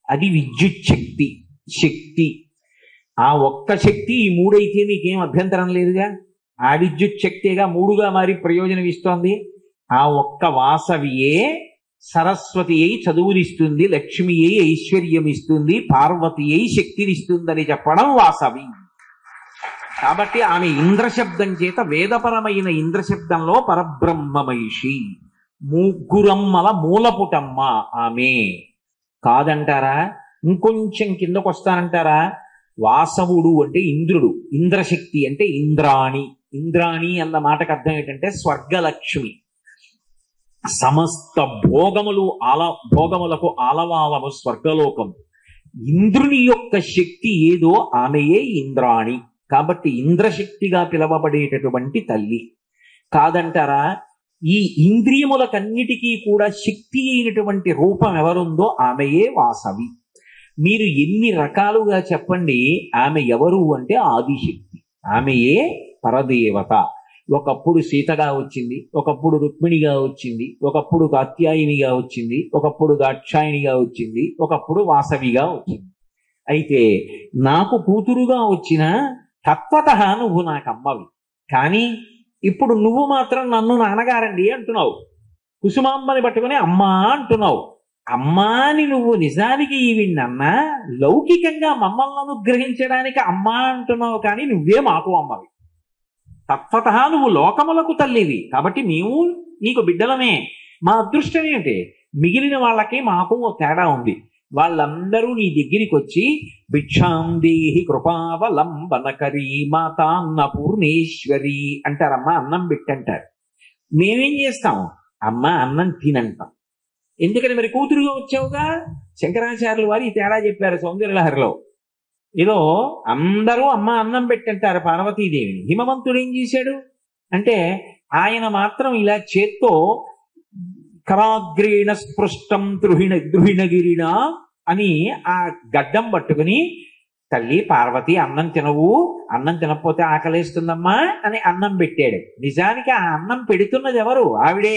అది విద్యుత్ శక్తి. శక్తి ఆ ఒక్క శక్తి ఈ మూడైతే మీకేం అభ్యంతరం లేదుగా. ఆ విద్యుత్ శక్తిగా మూడుగా మారి ప్రయోజనం ఇస్తోంది. ఆ ఒక్క వాసవియే సరస్వతి అయి చదువునిస్తుంది, లక్ష్మి అయి ఐశ్వర్యం ఇస్తుంది, పార్వతి అయి శక్తినిస్తుందని చెప్పడం వాసవి. కాబట్టి ఆమె ఇంద్రశబ్దం చేత వేదపరమైన ఇంద్రశబ్దంలో పరబ్రహ్మ మహిషి. ముగ్గురమ్మల మూలపుటమ్మ ఆమె. కాదంటారా? ఇంకొంచెం కిందకు వస్తానంటారా? వాసవుడు అంటే ఇంద్రుడు, ఇంద్రశక్తి అంటే ఇంద్రాణి. ఇంద్రాణి అన్న మాటకు అర్థం ఏంటంటే స్వర్గలక్ష్మి. సమస్త భోగములకు ఆలవాలము స్వర్గలోకం. ఇంద్రుని యొక్క శక్తి ఏదో ఆమెయే ఇంద్రాణి. కాబట్టి ఇంద్రశక్తిగా పిలవబడేటటువంటి తల్లి. కాదంటారా? ఈ ఇంద్రియములకన్నిటికీ కూడా శక్తి అయినటువంటి రూపం ఎవరుందో ఆమెయే వాసవి. మీరు ఎన్ని రకాలుగా చెప్పండి, ఆమె ఎవరు అంటే ఆదిశక్తి, ఆమెయే పరదేవత. ఒకప్పుడు సీతగా వచ్చింది, ఒకప్పుడు రుక్మిణిగా వచ్చింది, ఒకప్పుడు కాత్యాయినిగా వచ్చింది, ఒకప్పుడు దాక్షాయినిగా వచ్చింది, ఒకప్పుడు వాసవిగా వచ్చింది. అయితే నాకు కూతురుగా వచ్చిన తత్వతః నువ్వు నాకు అమ్మవి. కానీ ఇప్పుడు నువ్వు మాత్రం నన్ను నాన్నగారండి అంటున్నావు, కుసుమాంబని పట్టుకుని అమ్మా అంటున్నావు. అమ్మాని నువ్వు నిజానికి ఈవిడన్నా లౌకికంగా మమ్మల్ని అనుగ్రహించడానికి అమ్మా అంటున్నావు, కానీ నువ్వే మాకు అమ్మవి. తత్వతః నువ్వు లోకములకు తల్లివి, కాబట్టి మేము నీకు బిడ్డలమే. మా అదృష్టం ఏంటి, మిగిలిన వాళ్ళకి మాకు ఓ తేడా ఉంది. వాళ్ళందరూ నీ దగ్గరికి వచ్చి భిక్షాం దేహి కృపావలంబనకరీ మాతాన్నపూర్ణేశ్వరి అంటారమ్మా, అన్నం పెట్టంటారు. మేమేం చేస్తాం, అమ్మ అన్నం తినంటాం. ఎందుకని, మరి కూతురుగా వచ్చావుగా. శంకరాచార్యుల వారు ఈ తేడా చెప్పారు సౌందర్యలహరిలో. ఏదో అందరూ అమ్మ అన్నం పెట్టంటారు పార్వతీదేవిని. హిమవంతుడు ఏం చేశాడు అంటే, ఆయన మాత్రం ఇలా చేత్తో కరాగ్రేణ స్పృష్టం ద్రుహిణగిరిణ అని ఆ గడ్డం పట్టుకుని, తల్లి పార్వతి అన్నం తినవు, అన్నం తినకపోతే ఆకలేస్తుందమ్మా అని అన్నం పెట్టాడు. నిజానికి ఆ అన్నం పెడుతున్నది ఎవరు? ఆవిడే.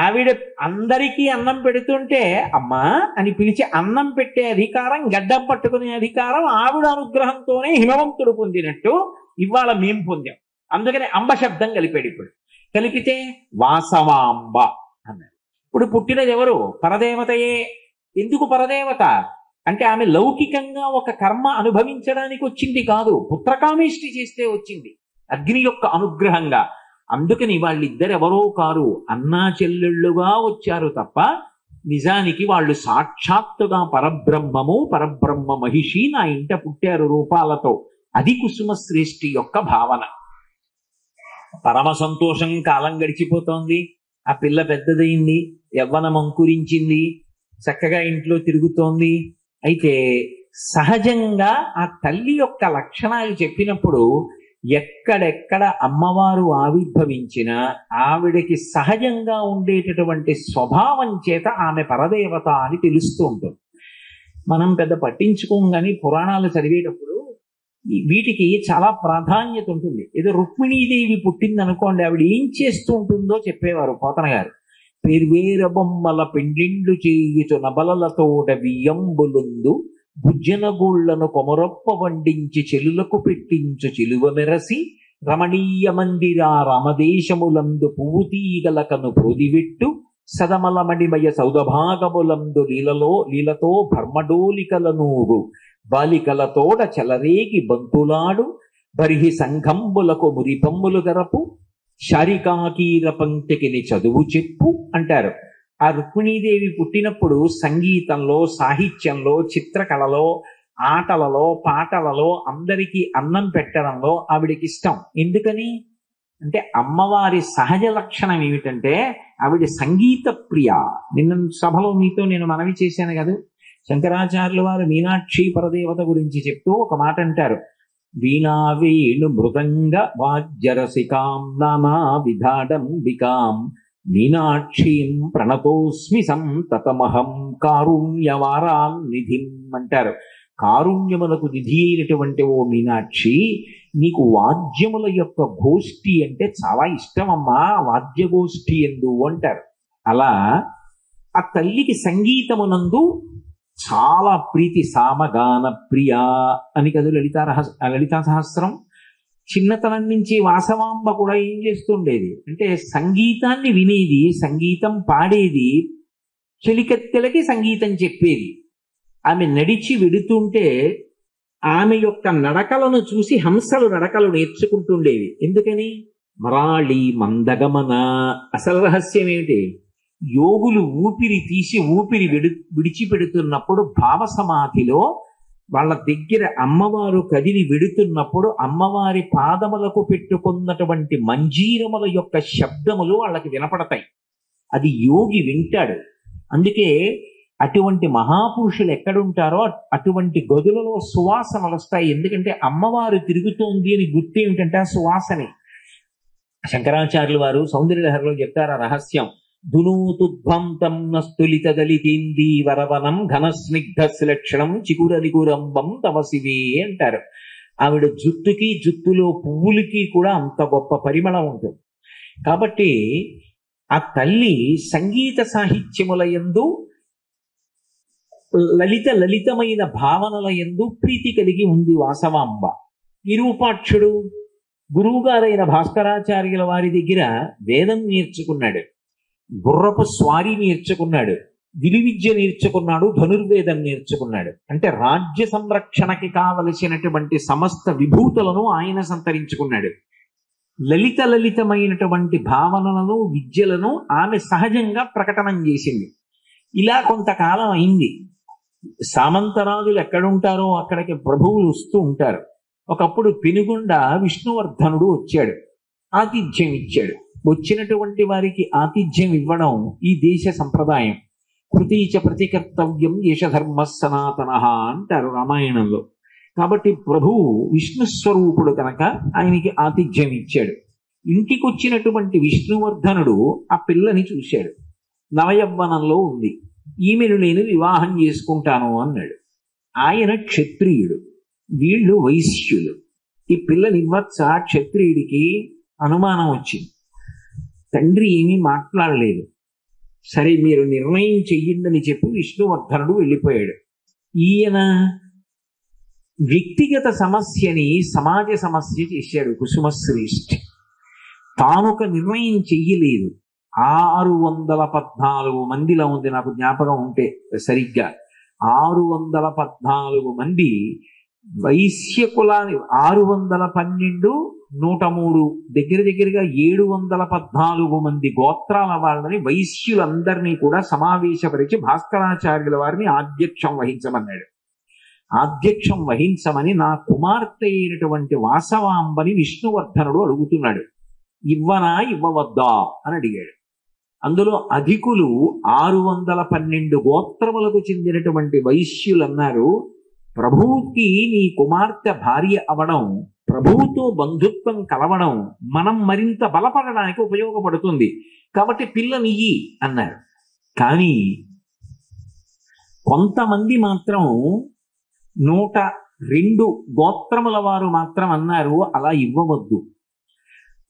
ఆవిడ అందరికీ అన్నం పెడుతుంటే అమ్మా అని పిలిచి అన్నం పెట్టే అధికారం, గడ్డం పట్టుకునే అధికారం ఆవిడ అనుగ్రహంతోనే హిమవంతుడు పొందినట్టు ఇవాళ మేం పొందాం. అందుకని అంబ శబ్దం కలిపాడు. ఇప్పుడు కలిపితే వాసవాంబ అన్నారు. ఇప్పుడు పుట్టినది ఎవరు? పరదేవతయే. ఎందుకు పరదేవత అంటే, ఆమె లౌకికంగా ఒక కర్మ అనుభవించడానికి వచ్చింది కాదు, పుత్రకామేష్టి చేస్తే వచ్చింది అగ్ని యొక్క అనుగ్రహంగా. అందుకని వాళ్ళిద్దరెవరో కారు, అన్నా చెల్లెళ్ళుగా వచ్చారు తప్ప నిజానికి వాళ్ళు సాక్షాత్తుగా పరబ్రహ్మము, పరబ్రహ్మ మహిషి నా ఇంట పుట్టారు రూపాలతో. అది కుసుమశ్రేష్ఠి యొక్క భావన. పరమ సంతోషం. కాలం గడిచిపోతోంది, ఆ పిల్ల పెద్దదైంది, యవ్వనం అంకురించింది, చక్కగా ఇంట్లో తిరుగుతోంది. అయితే సహజంగా ఆ తల్లి యొక్క లక్షణాలు చెప్పినప్పుడు ఎక్కడెక్కడ అమ్మవారు ఆవిర్భవించినా ఆవిడకి సహజంగా ఉండేటటువంటి స్వభావం చేత ఆమె పరదేవత అని తెలుస్తూ ఉంటుంది. మనం పెద్ద పట్టించుకోం, కానీ పురాణాలు చదివేటప్పుడు వీటికి చాలా ప్రాధాన్యత ఉంటుంది. ఏదో రుక్మిణీదేవి పుట్టింది అనుకోండి, ఆవిడ ఏం చేస్తూ ఉంటుందో చెప్పేవారు పోతన గారు. పెర్వేర బొమ్మల పెండిండ్లు చేయుచు నబలలతోడ వియ్యంబులుందు భుజనగూళ్లను కొమరొప్ప వండించి చెలులకు పెట్టించు చెలువ మెరసి రమణీయ మందిరా రామదేశములందు పువ్వు తీగలకను ప్రోదివిట్టు సదమలమణిమయ సౌదభాగములందు లీలతో భర్మడోలికలనూగు బాలికలతోడ చెలరేగి బంతులాడు బరిహి సంఘంబులకు మురిపమ్ములు గరపు శారికాకీర పంక్తికిని చదువు చెప్పు అంటారు. ఆ రుక్మిణీదేవి పుట్టినప్పుడు సంగీతంలో, సాహిత్యంలో, చిత్రకళలో, ఆటలలో, పాటలలో అందరికీ అన్నం పెట్టడంలో ఆవిడకి ఇష్టం. ఎందుకని అంటే, అమ్మవారి సహజ లక్షణం ఏమిటంటే ఆవిడ సంగీత ప్రియ. నిన్న సభలో మీతో నేను మనవి చేశాను కదా, శంకరాచార్యుల వారు మీనాక్షి పరదేవత గురించి చెప్తూ ఒక మాట అంటారు. వీణా వేణు మృదంగ వాద్యరసికాం నానా విధాడంబికాం మీనాక్షీం ప్రణతోస్మి సంతతమహం కారుణ్యవారాన్నిధిం అంటారు. కారుణ్యములకు నిధి అయినటువంటి ఓ మీనాక్షి, నీకు వాద్యముల యొక్క గోష్ఠి అంటే చాలా ఇష్టమమ్మా, వాద్యగోష్ఠి ఎందు అంటారు. అలా ఆ తల్లికి సంగీతమునందు చాలా ప్రీతి. సామగాన ప్రియ అని కదా లలితా సహస్రం. చిన్నతనం నుంచి వాసవాంబ కూడా ఏం చేస్తుండేది అంటే, సంగీతాన్ని వినేది, సంగీతం పాడేది, చెలికత్తెలకి సంగీతం చెప్పేది. ఆమె నడిచి వెడుతుంటే ఆమె యొక్క నడకలను చూసి హంసలు నడకలు నేర్చుకుంటుండేవి. ఎందుకని? మరాళి మందగమన. అసలు రహస్యం ఏమిటి? యోగులు ఊపిరి తీసి ఊపిరి విడిచిపెడుతున్నప్పుడు భావ సమాధిలో వాళ్ళ దగ్గర అమ్మవారు కదిలి వెడుతున్నప్పుడు అమ్మవారి పాదములకు పెట్టుకున్నటువంటి మంజీరముల యొక్క శబ్దములు వాళ్ళకి వినపడతాయి. అది యోగి వింటాడు. అందుకే అటువంటి మహాపురుషులు ఎక్కడుంటారో అటువంటి గదులలో సువాసనలు వస్తాయి. ఎందుకంటే అమ్మవారు తిరుగుతోంది అని గుర్తు ఏమిటంటే ఆ సువాసనే. శంకరాచార్యులు వారు సౌందర్యలహరిలో చెప్తారు ఆ రహస్యం. దునూతుధ్వంతం నస్తులిత దళితేందీ వరవనం ఘనస్నిగ్ధ శ్లక్షణం చికురనికురంబం తవసివే అంటారు. ఆవిడ జుట్టుకి జుట్టులో పువ్వులకి కూడా అంత గొప్ప పరిమళం ఉంటుంది. కాబట్టి ఆ తల్లి సంగీత సాహిత్యముల యందు లలితమైన భావనల యందు ప్రీతి కలిగి ఉంది వాసవాంబ. విరూపాక్షుడు గురువుగారైన భాస్కరాచార్యుల వారి దగ్గర వేదం నేర్చుకున్నాడు, గుర్రపు స్వారీ నేర్చుకున్నాడు, విలువిద్య నేర్చుకున్నాడు, ధనుర్వేదం నేర్చుకున్నాడు. అంటే రాజ్య సంరక్షణకి కావలసినటువంటి సమస్త విభూతులను ఆయన సంతరించుకున్నాడు. లలితమైనటువంటి భావనలను విద్యలను ఆమె సహజంగా ప్రకటనం చేసింది. ఇలా కొంతకాలం అయింది. సామంతరాజులు ఎక్కడుంటారో అక్కడికి ప్రభువులు వస్తూ ఉంటారు. ఒకప్పుడు పెనుగొండ విష్ణువర్ధనుడు వచ్చాడు, ఆతిథ్యం ఇచ్చాడు. వచ్చినటువంటి వారికి ఆతిథ్యం ఇవ్వడం ఈ దేశ సంప్రదాయం. కృతీచ ప్రతికర్తవ్యం యశధర్మ సనాతన అంటారు రామాయణంలో. కాబట్టి ప్రభువు విష్ణు స్వరూపుడు కనుక ఆయనకి ఆతిథ్యం ఇచ్చాడు. ఇంటికి వచ్చినటువంటి విష్ణువర్ధనుడు ఆ పిల్లని చూశాడు. నవయవ్వనంలో ఉంది. ఈమెను నేను వివాహం చేసుకుంటాను అన్నాడు. ఆయన క్షత్రియుడు, వీళ్ళు వైశ్యులు. ఈ పిల్లని ఇవ్వచ్చా? క్షత్రియుడికి అనుమానం వచ్చింది. తండ్రి ఏమీ మాట్లాడలేదు. సరే మీరు నిర్ణయం చెయ్యిందని చెప్పి విష్ణువర్ధనుడు వెళ్ళిపోయాడు. ఈయన వ్యక్తిగత సమస్యని సమాజ సమస్య చేశాడు కుసుమశ్రేష్ఠి. తానొక నిర్ణయం చెయ్యలేదు. 614 మందిలో ఉంది, నాకు జ్ఞాపకం ఉంటే సరిగ్గా 614 మంది వైశ్య కులాన్ని 612 103 దగ్గరగా 714 మంది గోత్రాల వాళ్ళని వైశ్యులందరినీ కూడా సమావేశపరిచి భాస్కరాచార్యుల వారిని ఆధ్యక్షం వహించమన్నాడు. ఆధ్యక్షం వహించమని నా కుమార్తె అయినటువంటి వాసవాంబని విష్ణువర్ధనుడు అడుగుతున్నాడు. ఇవ్వనా ఇవ్వవద్దా అని అడిగాడు. అందులో అధికులు 612 గోత్రములకు చెందినటువంటి వైశ్యులు అన్నారు, ప్రభువుకి నీ కుమార్తె భార్య అవడం, ప్రభువుతో బంధుత్వం కలవడం మనం మరింత బలపడడానికి ఉపయోగపడుతుంది, కాబట్టి పిల్లనియ్యి అన్నారు. కానీ కొంతమంది మాత్రం 102 గోత్రముల వారు మాత్రం అన్నారు, అలా ఇవ్వవద్దు,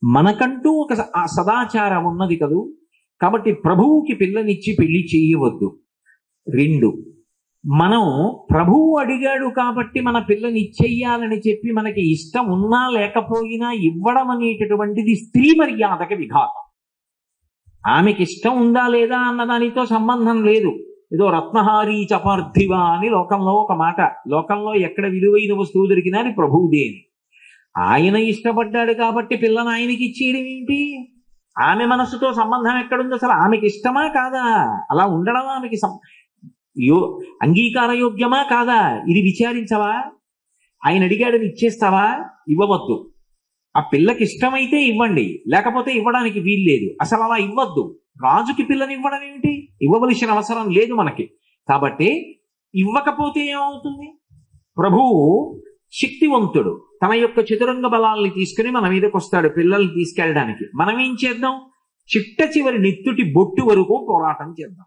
మనకంటూ ఒక సదాచారం ఉన్నది కదూ, కాబట్టి ప్రభువుకి పిల్లనిచ్చి పెళ్లి చేయవద్దు. 2, మనం ప్రభువు అడిగాడు కాబట్టి మన పిల్లని ఇచ్చేయాలని చెప్పి మనకి ఇష్టం ఉన్నా లేకపోయినా ఇవ్వడం అనేటటువంటిది స్త్రీ మర్యాదకి విఘాతం. ఆమెకి ఇష్టం ఉందా లేదా అన్న దానితో సంబంధం లేదు. ఏదో రత్నహారీ చపార్థివ అని లోకంలో ఒక మాట. లోకంలో ఎక్కడ విలువైన వస్తువు దొరికినా అది ప్రభువుదే అని. ఆయన ఇష్టపడ్డాడు కాబట్టి పిల్లని ఆయనకి ఇచ్చేయడం ఏంటి? ఆమె మనసుతో సంబంధం ఎక్కడుంది? అసలు ఆమెకి ఇష్టమా కాదా? అలా ఉండడం ఆమెకి అంగీకార యోగ్యమా కాదా? ఇది విచారించవా? ఆయన అడిగాడని ఇచ్చేస్తావా? ఇవ్వవద్దు. ఆ పిల్లకి ఇష్టమైతే ఇవ్వండి, లేకపోతే ఇవ్వడానికి వీల్లేదు. అసలు అలా ఇవ్వద్దు. రాజుకి పిల్లని ఇవ్వడం ఏమిటి? ఇవ్వవలసిన అవసరం లేదు మనకి. కాబట్టి ఇవ్వకపోతే ఏమవుతుంది? ప్రభువు శక్తివంతుడు, తన యొక్క చతురంగ బలాల్ని తీసుకుని మన మీదకి వస్తాడు పిల్లల్ని తీసుకెళ్ళడానికి. మనం ఏం చేద్దాం? చిట్ట చివరి నెత్తుటి బొట్టు వరకు పోరాటం చేద్దాం.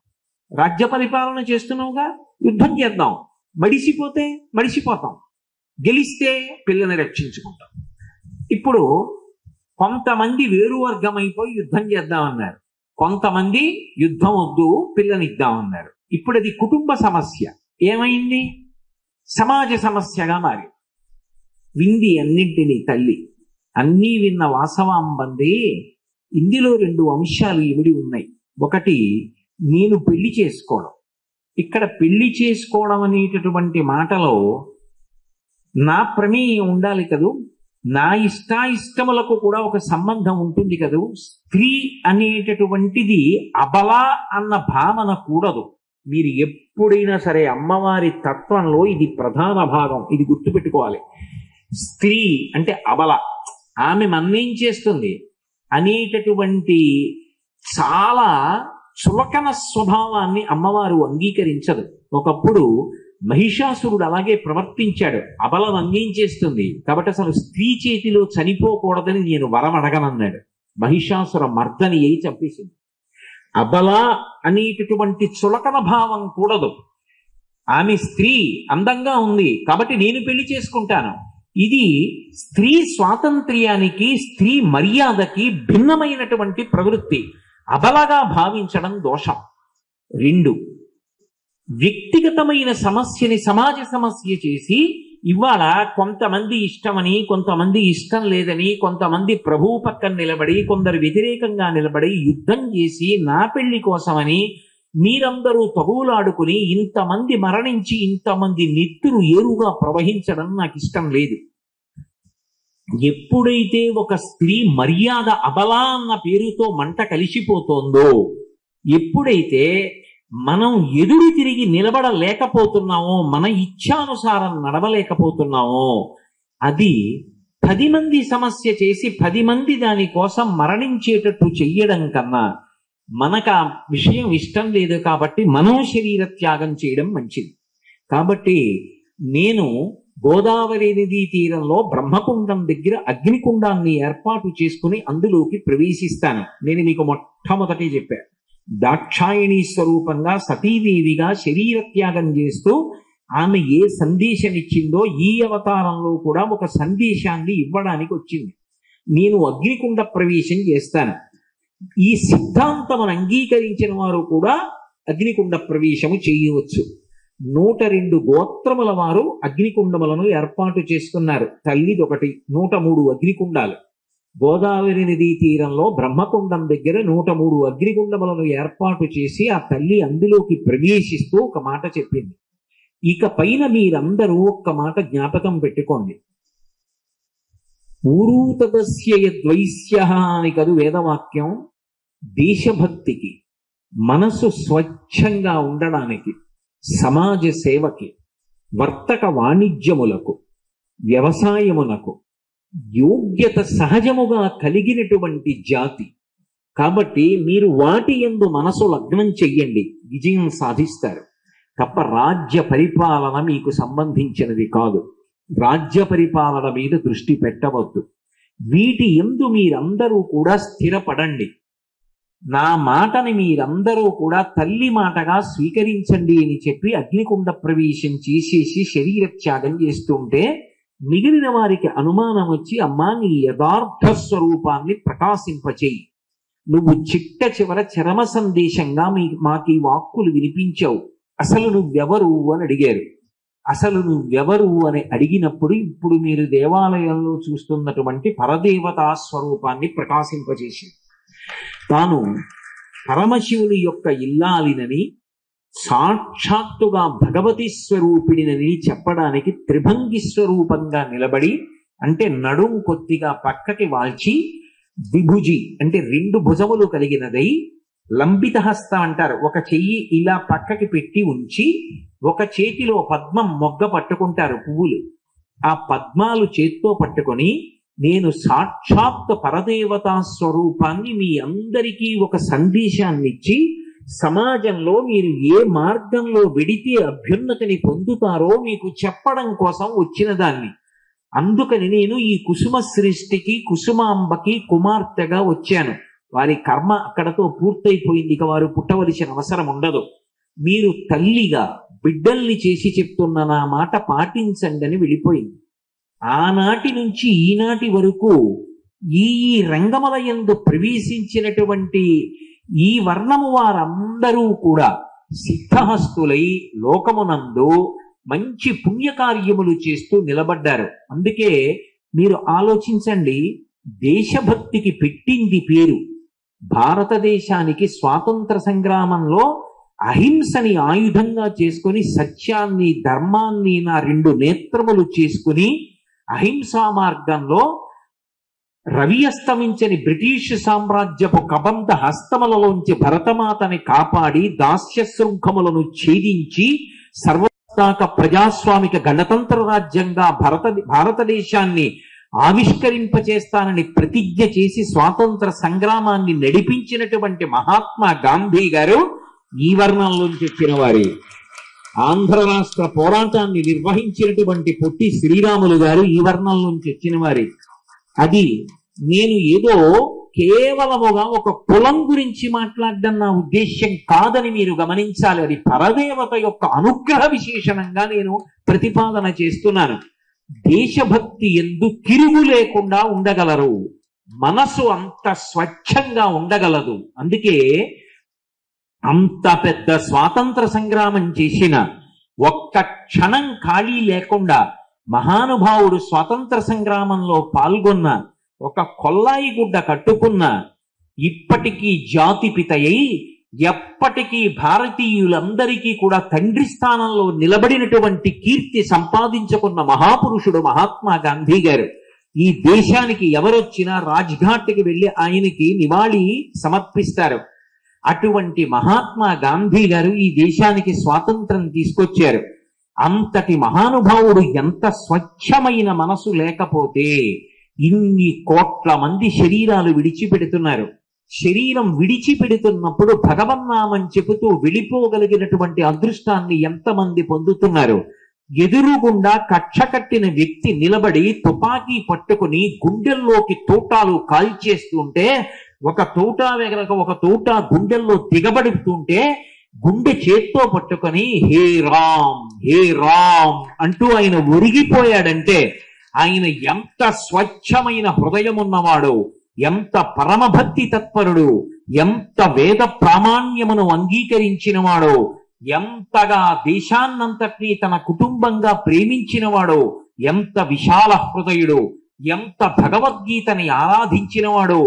రాజ్య పరిపాలన చేస్తున్నావుగా, యుద్ధం చేద్దాం. మడిసిపోతాం. గెలిస్తే పిల్లని రక్షించుకుంటాం. ఇప్పుడు కొంతమంది వేరు వర్గం అయిపోయి యుద్ధం చేద్దామన్నారు, కొంతమంది యుద్ధం వద్దు పిల్లనిద్దామన్నారు. ఇప్పుడు అది కుటుంబ సమస్య ఏమైంది? సమాజ సమస్యగా మారి వింది అన్నింటినీ తల్లి. అన్నీ విన్న వాసవాంబందే ఇందులో 2 అంశాలు ఇమిడి ఉన్నాయి. ఒకటి, నేను పెళ్లి చేసుకోవడం. ఇక్కడ పెళ్లి చేసుకోవడం అనేటటువంటి మాటలో నా ప్రమేయం ఉండాలి కదూ, నా ఇష్టాయిష్టములకు కూడా ఒక సంబంధం ఉంటుంది కదూ. స్త్రీ అనేటటువంటిది అబల అన్న భావన కూడదు. మీరు ఎప్పుడైనా సరే అమ్మవారి తత్వంలో ఇది ప్రధాన భాగం, ఇది గుర్తుపెట్టుకోవాలి. స్త్రీ అంటే అబల, ఆమె మన్నేం చేస్తుంది అనేటటువంటి చాలా చులకన స్వభావాన్ని అమ్మవారు అంగీకరించదు. ఒకప్పుడు మహిషాసురుడు అలాగే ప్రవర్తించాడు. అబలను అంగీంచేస్తుంది కాబట్టి అసలు స్త్రీ చేతిలో చనిపోకూడదని నేను వరం అడగనన్నాడు. మహిషాసుర మర్దని అయి చంపేసింది. అబల అనేటటువంటి చులకన భావం కూడదు. ఆమె స్త్రీ అందంగా ఉంది కాబట్టి నేను పెళ్లి చేసుకుంటాను. ఇది స్త్రీ స్వాతంత్ర్యానికి, స్త్రీ మర్యాదకి భిన్నమైనటువంటి ప్రవృత్తి. అబలగా భావించడం దోషం. 2, వ్యక్తిగతమైన సమస్యని సమాజ సమస్య చేసి ఇవాళ కొంతమంది ఇష్టమని, కొంతమంది ఇష్టం లేదని, కొంతమంది ప్రభువు పక్కన నిలబడి, కొందరు వ్యతిరేకంగా నిలబడి యుద్ధం చేసి నా పెళ్లి కోసమని మీరందరూ తగులాడుకుని ఇంతమంది మరణించి ఇంతమంది నెత్తురు ఏరుగా ప్రవహించడం నాకు ఇష్టం లేదు. ఎప్పుడైతే ఒక స్త్రీ మర్యాద అబలా అన్న పేరుతో మంట కలిసిపోతోందో, ఎప్పుడైతే మనం ఎదురు తిరిగి నిలబడలేకపోతున్నామో, మన ఇచ్ఛానుసారం నడవలేకపోతున్నామో, అది 10 మంది సమస్య చేసి 10 మంది దానికోసం మరణించేటట్టు చెయ్యడం కన్నా మనకు ఆ విషయం ఇష్టం లేదు కాబట్టి మనం శరీర త్యాగం చేయడం మంచిది. కాబట్టి నేను గోదావరి నదీ తీరంలో బ్రహ్మకుండం దగ్గర అగ్నికుండాన్ని ఏర్పాటు చేసుకుని అందులోకి ప్రవేశిస్తాను. నేను మీకు మొట్టమొదటి చెప్పాను. దాక్షాయణీ స్వరూపంగా సతీదేవిగా శరీర త్యాగం చేస్తూ ఆమె ఏ సందేశం ఇచ్చిందో ఈ అవతారంలో కూడా ఒక సందేశాన్ని ఇవ్వడానికి వచ్చింది. నేను అగ్నికుండ ప్రవేశం చేస్తాను. ఈ సిద్ధాంతమును అంగీకరించిన వారు కూడా అగ్నికుండ ప్రవేశము చేయవచ్చు. 102 గోత్రముల వారు అగ్నికుండములను ఏర్పాటు చేసుకున్నారు. తల్లిది ఒకటి, 103 అగ్నికుండాలు. గోదావరి నదీ తీరంలో బ్రహ్మకుండం దగ్గర 103 అగ్నికుండములను ఏర్పాటు చేసి ఆ తల్లి అందులోకి ప్రవేశిస్తూ ఒక మాట చెప్పింది. ఇక పైన మీరందరూ ఒక్క మాట జ్ఞాపకం పెట్టుకోండి. ఊరూతదస్య యద్వైశ్య అని కదు వేదవాక్యం. దేశభక్తికి, మనసు స్వచ్ఛంగా ఉండడానికి, సమాజ సేవకి, వర్తక వాణిజ్యములకు, వ్యవసాయమునకు యోగ్యత సహజముగా కలిగినటువంటి జాతి. కాబట్టి మీరు వాటి యందు మనసు లగ్నం చెయ్యండి, విజయం సాధిస్తారు. తప్ప రాజ్య పరిపాలన మీకు సంబంధించినది కాదు. రాజ్య పరిపాలన మీద దృష్టి పెట్టవద్దు. వీటి యందు మీరందరూ కూడా స్థిరపడండి. నా మాటని మీరందరూ కూడా తల్లి మాటగా స్వీకరించండి అని చెప్పి అగ్నికుండ ప్రవేశం చేసేసి శరీర త్యాగం చేస్తుంటే మిగిలిన వారికి అనుమానం వచ్చి, అమ్మా నీ యథార్థ స్వరూపాన్ని ప్రకాశింపచేయి, నువ్వు చిట్ట చివర చరమ సందేశంగా మాకు ఈ వాక్కులు వినిపించావు, అసలు నువ్వెవరు అని అడిగారు. అసలు నువ్వెవరు అని అడిగినప్పుడు ఇప్పుడు మీరు దేవాలయంలో చూస్తున్నటువంటి పరదేవతా స్వరూపాన్ని ప్రకాశింపజేసి తాను పరమశివుని యొక్క ఇల్లాలినని, సాక్షాత్తుగా భగవతి స్వరూపిణినని చెప్పడానికి త్రిభంగి స్వరూపంగా నిలబడి, అంటే నడుం కొద్దిగా పక్కకి వాల్చి, ద్విభుజి అంటే 2 భుజములు కలిగినదై, లంబిత హస్తం అంటారు, ఒక చెయ్యి ఇలా పక్కకి పెట్టి ఉంచి ఒక చేతిలో పద్మం మొగ్గ పట్టుకుంటారు పువ్వులు. ఆ పద్మాలు చేత్తో పట్టుకొని నేను సాక్షాత్ పరదేవతా స్వరూపాన్ని మీ అందరికీ ఒక సందేశాన్ని ఇచ్చి సమాజంలో మీరు ఏ మార్గంలో వెడితే అభ్యున్నతిని పొందుతారో మీకు చెప్పడం కోసం వచ్చిన దాన్ని. అందుకని నేను ఈ కుసుమ సృష్టికి, కుసుమాంబకి కుమార్తెగా వచ్చాను. వారి కర్మ అక్కడతో పూర్తయిపోయింది, ఇక వారు పుట్టవలసిన అవసరం ఉండదు. మీరు తల్లిగా బిడ్డల్ని చేసి చెప్తున్న నా మాట పాటించండి అని వెళ్ళిపోయింది. ఆనాటి నుంచి ఈనాటి వరకు ఈ రంగముల యందు ప్రవేశించినటువంటి ఈ వర్ణము వారందరూ కూడా సిద్ధహస్తులై లోకమునందు మంచి పుణ్యకార్యములు చేస్తూ నిలబడ్డారు. అందుకే మీరు ఆలోచించండి, దేశభక్తికి పెట్టింది పేరు. భారతదేశానికి స్వాతంత్ర సంగ్రామంలో అహింసని ఆయుధంగా చేసుకుని, సత్యాన్ని ధర్మాన్ని నా 2 నేత్రములు చేసుకుని అహింసా మార్గంలో రవి అస్తమించని బ్రిటిష్ సామ్రాజ్యపు కబంధ హస్తములలోంచి భరతమాతని కాపాడి దాస్య శృంఖములను ఛేదించి సర్వతాక ప్రజాస్వామిక గణతంత్ర రాజ్యంగా భారతదేశాన్ని ఆవిష్కరింపచేస్తానని ప్రతిజ్ఞ చేసి స్వాతంత్ర సంగ్రామాన్ని నడిపించినటువంటి మహాత్మా గాంధీ గారు ఈ వర్ణంలోంచి వచ్చిన వారే. ఆంధ్ర రాష్ట్ర పోరాటాన్ని నిర్వహించినటువంటి పొట్టి శ్రీరాములు గారు ఈ వర్ణం నుంచి వచ్చిన వారే. అది నేను ఏదో కేవలముగా ఒక కులం గురించి మాట్లాడడం నా ఉద్దేశ్యం కాదని మీరు గమనించాలి. అది పరదేవత యొక్క అనుగ్రహ విశేషణంగా నేను ప్రతిపాదన చేస్తున్నాను. దేశభక్తి ఎందు తిరుగు లేకుండా ఉండగలరు, మనసు అంత స్వచ్ఛంగా ఉండగలదు. అందుకే అంత పెద్ద స్వాతంత్ర సంగ్రామం చేసిన ఒక్క క్షణం ఖాళీ లేకుండా మహానుభావుడు స్వాతంత్ర సంగ్రామంలో పాల్గొన్న, ఒక కొల్లాయి గుడ్డ కట్టుకున్న, ఇప్పటికీ జాతిపితయై ఎప్పటికీ భారతీయులందరికీ కూడా తండ్రి స్థానంలో నిలబడినటువంటి కీర్తి సంపాదించుకున్న మహాపురుషుడు మహాత్మా గాంధీ గారు. ఈ దేశానికి ఎవరొచ్చినా రాజ్ఘాట్కి వెళ్ళి ఆయనకి నివాళి సమర్పిస్తారు. అటువంటి మహాత్మా గాంధీ గారు ఈ దేశానికి స్వాతంత్రం తీసుకొచ్చారు. అంతటి మహానుభావుడు ఎంత స్వచ్ఛమైన మనసు లేకపోతే ఇన్ని కోట్ల మంది శరీరాలు విడిచిపెడుతున్నారు. శరీరం విడిచిపెడుతున్నప్పుడు భగవన్నామం చెబుతూ వెళ్ళిపోగలిగినటువంటి అదృష్టాన్ని ఎంతమంది పొందుతున్నారు. ఎదురుగుండా కక్ష కట్టిన వ్యక్తి నిలబడి తుపాకీ పట్టుకుని గుండెల్లోకి తోటాలు కాల్చేస్తుంటే, ఒక తోటా వెగరక ఒక తోటా గుండెల్లో దిగబడుతుంటే గుండె చేత్తో పట్టుకొని హే రామ్ హే రామ్ అంటూ ఆయన ఒరిగిపోయాడంటే ఆయన ఎంత స్వచ్ఛమైన హృదయం ఉన్నవాడు, ఎంత పరమభక్తి తత్పరుడు, ఎంత వేద ప్రామాణ్యమును అంగీకరించినవాడో, ఎంతగా దేశాన్నంతటినీ తన కుటుంబంగా ప్రేమించినవాడో, ఎంత విశాల హృదయుడు, ఎంత భగవద్గీతని ఆరాధించినవాడో,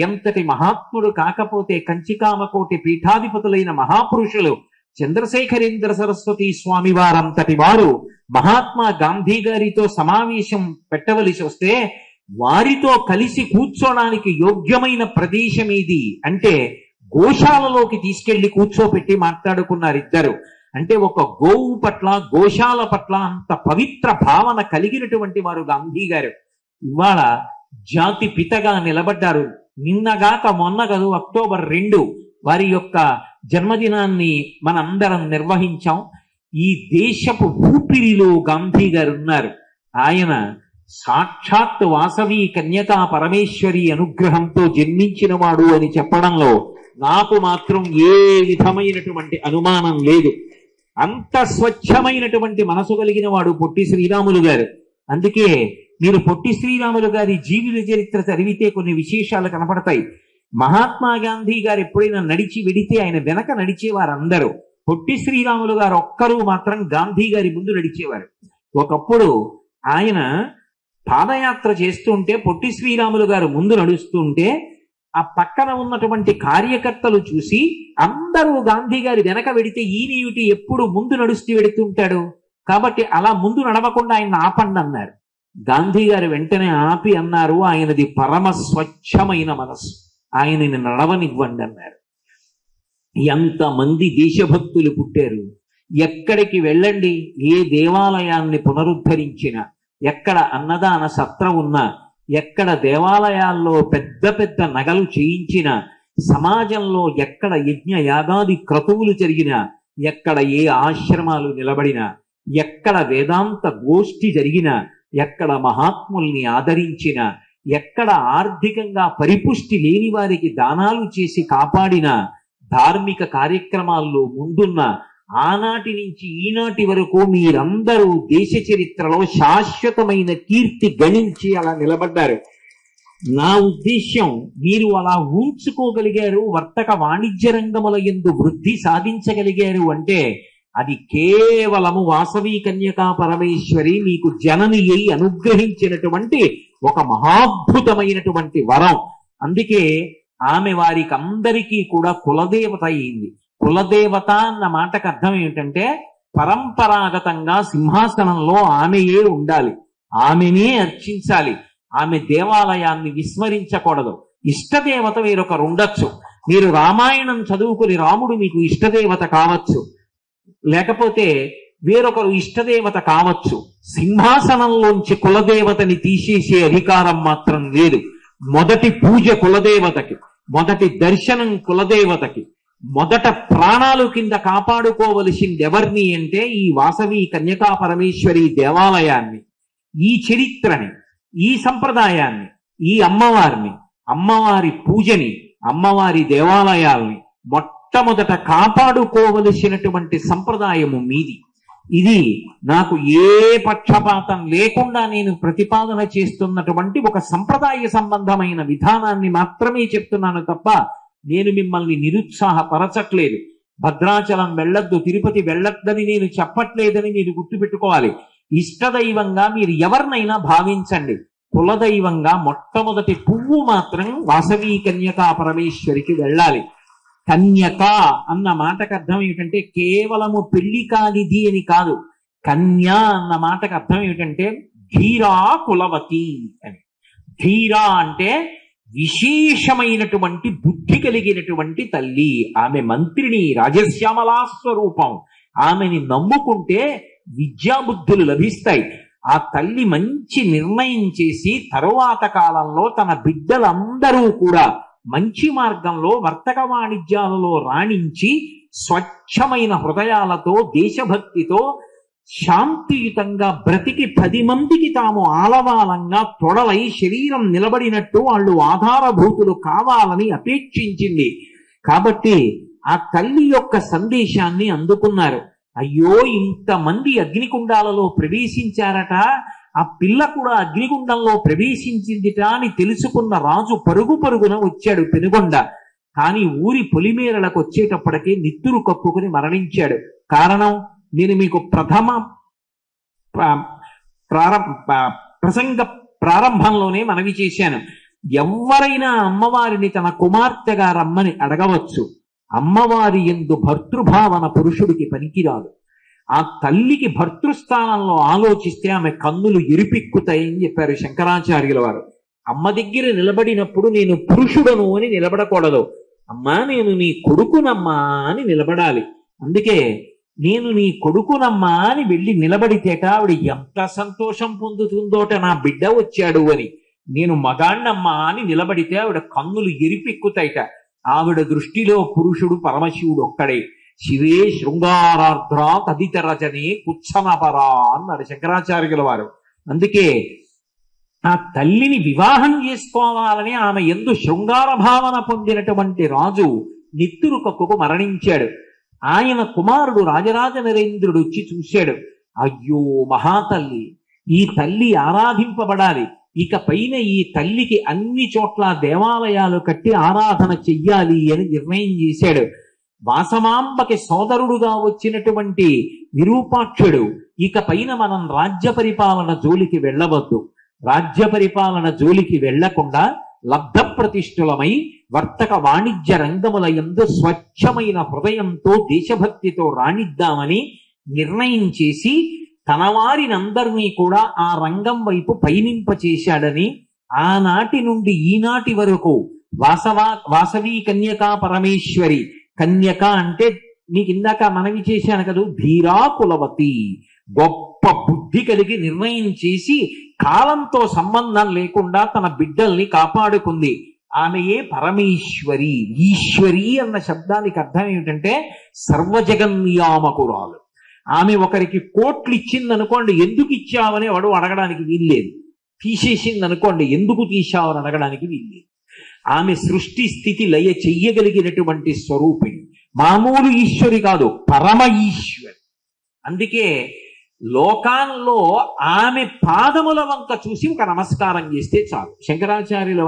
ఎంతటి మహాత్ముడు కాకపోతే కంచికామకోటి పీఠాధిపతులైన మహాపురుషులు చంద్రశేఖరేంద్ర సరస్వతి స్వామి వారంతటి వారు మహాత్మా గాంధీ గారితో సమావేశం పెట్టవలసి వస్తే వారితో కలిసి కూర్చోడానికి యోగ్యమైన ప్రదేశం ఏది అంటే గోశాలలోకి తీసుకెళ్లి కూర్చోపెట్టి మాట్లాడుకున్నారు ఇద్దరు. అంటే ఒక గోవు పట్ల, గోశాల పట్ల అంత పవిత్ర భావన కలిగినటువంటి వారు గాంధీ గారు. ఇవాళ జాతి పితగా నిలబడ్డారు. నిన్నగాక మొన్న కదూ అక్టోబర్ 2 వారి యొక్క జన్మదినాన్ని మనందరం నిర్వహించాం. ఈ దేశపు ఊపిరిలో గాంధీ గారు ఉన్నారు. ఆయన సాక్షాత్ వాసవి కన్యకా పరమేశ్వరి అనుగ్రహంతో జన్మించినవాడు అని చెప్పడంలో నాకు మాత్రం ఏ విధమైనటువంటి అనుమానం లేదు. అంత స్వచ్ఛమైనటువంటి మనసు కలిగిన వాడు పొట్టి శ్రీరాములు గారు. అందుకే మీరు పొట్టి శ్రీరాములు గారి జీవిత చరిత్ర చదివితే కొన్ని విశేషాలు కనపడతాయి. మహాత్మా గాంధీ గారు ఎప్పుడైనా నడిచి వెడితే ఆయన వెనక నడిచేవారు అందరూ. పొట్టి శ్రీరాములు గారు ఒక్కరూ మాత్రం గాంధీ గారి ముందు నడిచేవారు. ఒకప్పుడు ఆయన పాదయాత్ర చేస్తుంటే పొట్టి శ్రీరాములు గారు ముందు నడుస్తుంటే ఆ పక్కన ఉన్నటువంటి కార్యకర్తలు చూసి అందరూ గాంధీ గారి వెనక వెడితే ఈయనేమిటి ఎప్పుడు ముందు నడుస్తూ వెడుతుంటాడు, కాబట్టి అలా ముందు నడవకుండా ఆయన ఆపండి అన్నారు. గాంధీ గారు వెంటనే ఆపి అన్నారు, ఆయనది పరమ స్వచ్ఛమైన మనస్సు, ఆయనని నడవనివ్వండి అన్నారు. ఎంతమంది దేశభక్తులు పుట్టారు. ఎక్కడికి వెళ్ళండి, ఏ దేవాలయాన్ని పునరుద్ధరించినా, ఎక్కడ అన్నదాన సత్రం ఉన్నా, ఎక్కడ దేవాలయాల్లో పెద్ద పెద్ద నగలు చేయించినా, సమాజంలో ఎక్కడ యజ్ఞ యాగాది క్రతువులు జరిగినా, ఎక్కడ ఏ ఆశ్రమాలు నిలబడినా, ఎక్కడ వేదాంత గోష్ఠి జరిగినా, ఎక్కడ మహాత్ముల్ని ఆదరించినా, ఎక్కడ ఆర్థికంగా పరిపుష్టి లేని వారికి దానాలు చేసి కాపాడిన, ధార్మిక కార్యక్రమాల్లో ముందున్న, ఆనాటి నుంచి ఈనాటి వరకు మీరందరూ దేశ చరిత్రలో శాశ్వతమైన కీర్తి గణించి అలా నిలబడ్డారు. నా ఉద్దేశ్యం, మీరు అలా ఉంచుకోగలిగారు, వర్తక వాణిజ్య రంగముల యందు వృద్ధి సాధించగలిగారు అంటే అది కేవలము వాసవి కన్యకా పరమేశ్వరి మీకు జనని అయి అనుగ్రహించినటువంటి ఒక మహాద్భుతమైనటువంటి వరం. అందుకే ఆమె వారికి అందరికీ కూడా కులదేవత అయింది. కులదేవత అన్న మాటకు అర్థం ఏమిటంటే పరంపరాగతంగా సింహాసనంలో ఆమెయే ఉండాలి, ఆమెనే అర్చించాలి, ఆమె దేవాలయాన్ని విస్మరించకూడదు. ఇష్టదేవత వేరొకరు ఉండొచ్చు. మీరు రామాయణం చదువుకుని రాముడు మీకు ఇష్టదేవత కావచ్చు, లేకపోతే వేరొకరు ఇష్టదేవత కావచ్చు. సింహాసనంలోంచి కులదేవతని తీసేసే అధికారం మాత్రం లేదు. మొదటి పూజ కులదేవతకి, మొదటి దర్శనం కులదేవతకి, మొదట ప్రాణాలు కింద కాపాడుకోవలసింది ఎవరిని అంటే ఈ వాసవి కన్యకా పరమేశ్వరి దేవాలయాన్ని, ఈ చరిత్రని, ఈ సంప్రదాయాన్ని, ఈ అమ్మవారిని, అమ్మవారి పూజని, అమ్మవారి దేవాలయాల్ని మొట్టమొదట కాపాడుకోవలసినటువంటి సంప్రదాయము మీది. ఇది నాకు ఏ పక్షపాతం లేకుండా నేను ప్రతిపాదన చేస్తున్నటువంటి ఒక సంప్రదాయ సంబంధమైన విధానాన్ని మాత్రమే చెప్తున్నాను తప్ప నేను మిమ్మల్ని నిరుత్సాహపరచట్లేదు. భద్రాచలం వెళ్ళొద్దు, తిరుపతి వెళ్ళొద్దని నేను చెప్పట్లేదని మీరు గుర్తుపెట్టుకోవాలి. ఇష్టదైవంగా మీరు ఎవరినైనా భావించండి. కులదైవంగా మొట్టమొదటి పువ్వు మాత్రం వాసవి కన్యకా పరమేశ్వరికి వెళ్ళాలి. కన్యక అన్న మాటకు అర్థం ఏమిటంటే కేవలము పెళ్లి కానిది అని కాదు. కన్య అన్న మాటకు అర్థం ఏమిటంటే ధీరా కులవతి అని. ధీరా అంటే విశేషమైనటువంటి బుద్ధి కలిగినటువంటి తల్లి. ఆమె మంత్రిని, రాజశ్యామలా స్వరూపం. ఆమెని నమ్ముకుంటే విద్యాబుద్ధులు లభిస్తాయి. ఆ తల్లి మంచి నిర్ణయం చేసి తరువాత కాలంలో తన బిడ్డలందరూ కూడా మంచి మార్గంలో వర్తక వాణిజ్యాలలో రాణించి స్వచ్ఛమైన హృదయాలతో, దేశభక్తితో, శాంతియుతంగా బ్రతికి 10 మందికి తాము ఆలవాలంగా తొడలై శరీరం నిలబడినట్టు వాళ్ళు ఆధారభూతులు కావాలని అపేక్షించింది. కాబట్టి ఆ తల్లి యొక్క సందేశాన్ని అందుకున్నారు. అయ్యో, ఇంతమంది అగ్నికుండాలలో ప్రవేశించారట, ఆ పిల్ల కూడా అగ్నిగుండంలో ప్రవేశించిందిట అని తెలుసుకున్న రాజు పరుగు పరుగున వచ్చాడు పెనుగొండ. కానీ ఊరి పొలిమేరలకు వచ్చేటప్పటికే నిత్తురు కప్పుకుని మరణించాడు. కారణం నేను మీకు ప్రసంగ ప్రారంభంలోనే మనవి చేశాను. ఎవరైనా అమ్మవారిని తన కుమార్తెగా రమ్మని అడగవచ్చు. అమ్మవారి యందు భర్తృభావన పురుషుడికి పనికిరాదు. ఆ తల్లికి భర్తృస్థానంలో ఆలోచిస్తే ఆమె కన్నులు ఎరిపెక్కుతాయని చెప్పారు శంకరాచార్యుల వారు. అమ్మ దగ్గర నిలబడినప్పుడు నేను పురుషుడను అని నిలబడకూడదు. అమ్మా, నేను నీ కొడుకునమ్మా అని నిలబడాలి. అందుకే నేను నీ కొడుకునమ్మా అని వెళ్ళి నిలబడితేట ఆవిడ ఎంత సంతోషం పొందుతుందోట, నా బిడ్డ వచ్చాడు అని. నేను మగాణ్ణమ్మా అని నిలబడితే ఆవిడ కన్నులు ఎరిపెక్కుతాయిట. ఆవిడ దృష్టిలో పురుషుడు పరమశివుడు ఒక్కడే. శివే శృంగారార్ధ్ర తదిత రచనే కుచ్చనపరా అన్నాడు శంకరాచార్యుల వారు. అందుకే ఆ తల్లిని వివాహం చేసుకోవాలని ఆమె యందు శృంగార భావన పొందినటువంటి రాజు నిత్తురు కక్కుకు మరణించాడు. ఆయన కుమారుడు రాజరాజ నరేంద్రుడు వచ్చి చూశాడు. అయ్యో మహాతల్లి, ఈ తల్లి ఆరాధింపబడాలి. ఇక పైన ఈ తల్లికి అన్ని చోట్ల దేవాలయాలు కట్టి ఆరాధన చెయ్యాలి అని నిర్ణయం చేశాడు. వాసమాంబకి సోదరుడుగా వచ్చినటువంటి విరూపాక్షుడు ఇక పైన మనం రాజ్య పరిపాలన జోలికి వెళ్ళవద్దు, రాజ్య పరిపాలన జోలికి వెళ్లకుండా లబ్ధ ప్రతిష్ఠులమై వర్తక వాణిజ్య రంగముల యందు స్వచ్ఛమైన హృదయంతో దేశభక్తితో రాణిద్దామని నిర్ణయం చేసి తన వారినందరినీ కూడా ఆ రంగం వైపు పయనింపచేశాడని, ఆనాటి నుండి ఈనాటి వరకు వాసవి కన్యకా పరమేశ్వరి, కన్యక అంటే మీకు ఇందాక మనవి చేశాను కదా, ధీరా కులవతి, గొప్ప బుద్ధి కలిగి నిర్ణయం చేసి కాలంతో సంబంధం లేకుండా తన బిడ్డల్ని కాపాడుకుంది. ఆమెయే పరమేశ్వరి. ఈశ్వరి అన్న శబ్దానికి అర్థం ఏమిటంటే సర్వజగన్నియామకురాలు. ఆమె ఒకరికి కోట్లు ఇచ్చిందనుకోండి, ఎందుకు ఇచ్చావని వాడు అడగడానికి వీల్లేదు. తీసేసింది అనుకోండి, ఎందుకు తీసావని అడగడానికి వీల్లేదు. ఆమె సృష్టి స్థితి లయ చెయ్యగలిగినటువంటి స్వరూపిణి. మామూలు ఈశ్వరి కాదు, పరమ ఈశ్వరి. అందుకే లోకాల్లో ఆమె పాదముల వంక చూసి ఒక నమస్కారం చేస్తే చాలు. శంకరాచార్యుల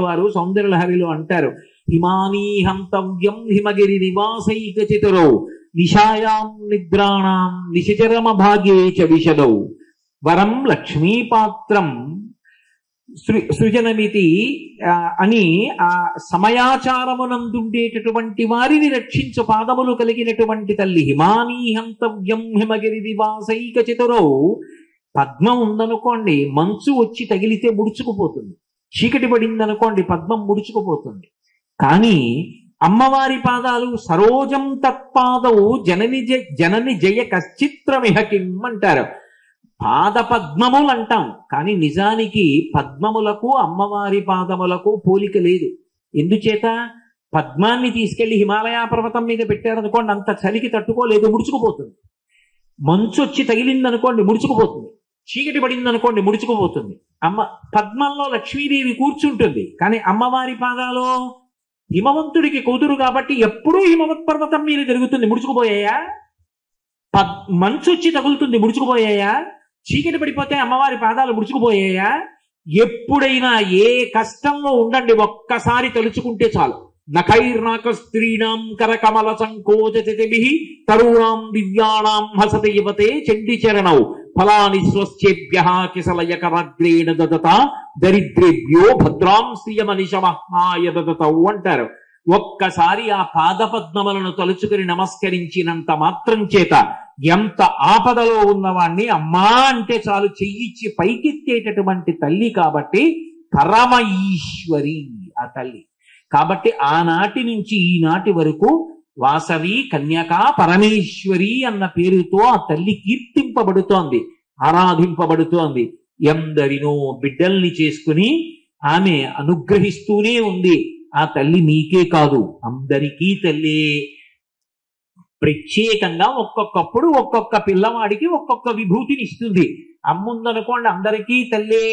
వారు సౌందర్యలహరిలో అంటారు, హిమానీ హంతవ్యం హిమగిరి నివాసైక చతురౌ నిశాయాం నిద్రాణాం నిశచరమ భాగ్యే చ విశదౌ వరం లక్ష్మీపాత్రం సృజనమితి అని ఆ సమయాచారమునందుండేటటువంటి వారిని రక్షించు పాదములు కలిగినటువంటి తల్లి. హిమానీ హంతవ్యం హిమగిరి దివాసైక చతురౌ. పద్మం ఉందనుకోండి, మంచు వచ్చి తగిలితే ముడుచుకుపోతుంది. చీకటి పడిందనుకోండి, పద్మం ముడుచుకుపోతుంది. కానీ అమ్మవారి పాదాలు సరోజం తత్పాదవు జనని జయ కశ్చిత్రమిహ కిం అంటారు. పాద పద్మములు అంటాం, కానీ నిజానికి పద్మములకు అమ్మవారి పాదములకు పోలిక లేదు. ఎందుచేత? పద్మాన్ని తీసుకెళ్లి హిమాలయ పర్వతం మీద పెట్టారనుకోండి, అంత చలికి తట్టుకోలేదు, ముడుచుకుపోతుంది. మంచు వచ్చి తగిలిందనుకోండి ముడుచుకుపోతుంది. చీకటి పడింది అనుకోండి ముడుచుకుపోతుంది. పద్మంలో లక్ష్మీదేవి కూర్చుంటుంది, కానీ అమ్మవారి పాదాలో హిమవంతుడికి కూతురు కాబట్టి ఎప్పుడూ హిమవత్ పర్వతం మీద జరుగుతుంది, ముడుచుకుపోయాయా? మంచు వచ్చి తగులుతుంది, ముడుచుకుపోయాయా? చీకటి పడిపోతే అమ్మవారి పాదాలు ముడుచుకుపోయాయా? ఎప్పుడైనా ఏ కష్టంలో ఉండండి, ఒక్కసారి తలుచుకుంటే చాలు. నఖైర్నాక స్త్రీణాం కరకమల సంకోచతిభిః తరుణాం దివ్యానాం హసతి యువతే చండి చరణౌ ఫలాని స్వస్యేభ్యః కిసలయకరగ్రేణ దదత దరిద్రేభ్యో భద్రాం శ్రియమనిశమహాయ దదతౌ అంటారు. ఒక్కసారి ఆ పాదపద్మములను తలుచుకుని నమస్కరించినంత మాత్రం చేత ఎంత ఆపదలో ఉన్నవాణ్ణి అమ్మా అంటే చాలు చెయ్యిచ్చి పైకెత్తేటటువంటి తల్లి. కాబట్టి పరమ ఈశ్వరి ఆ తల్లి. కాబట్టి ఆనాటి నుంచి ఈనాటి వరకు వాసవి కన్యక పరమేశ్వరి అన్న పేరుతో ఆ తల్లి కీర్తింపబడుతోంది, ఆరాధింపబడుతోంది. ఎందరినో బిడ్డల్ని చేసుకుని ఆమె అనుగ్రహిస్తూనే ఉంది. ఆ తల్లి మీకే కాదు అందరికీ తల్లి. ప్రత్యేకంగా ఒక్కొక్కప్పుడు ఒక్కొక్క పిల్లవాడికి ఒక్కొక్క విభూతిని ఇస్తుంది. అమ్ముందనుకోండి అందరికీ తల్లే,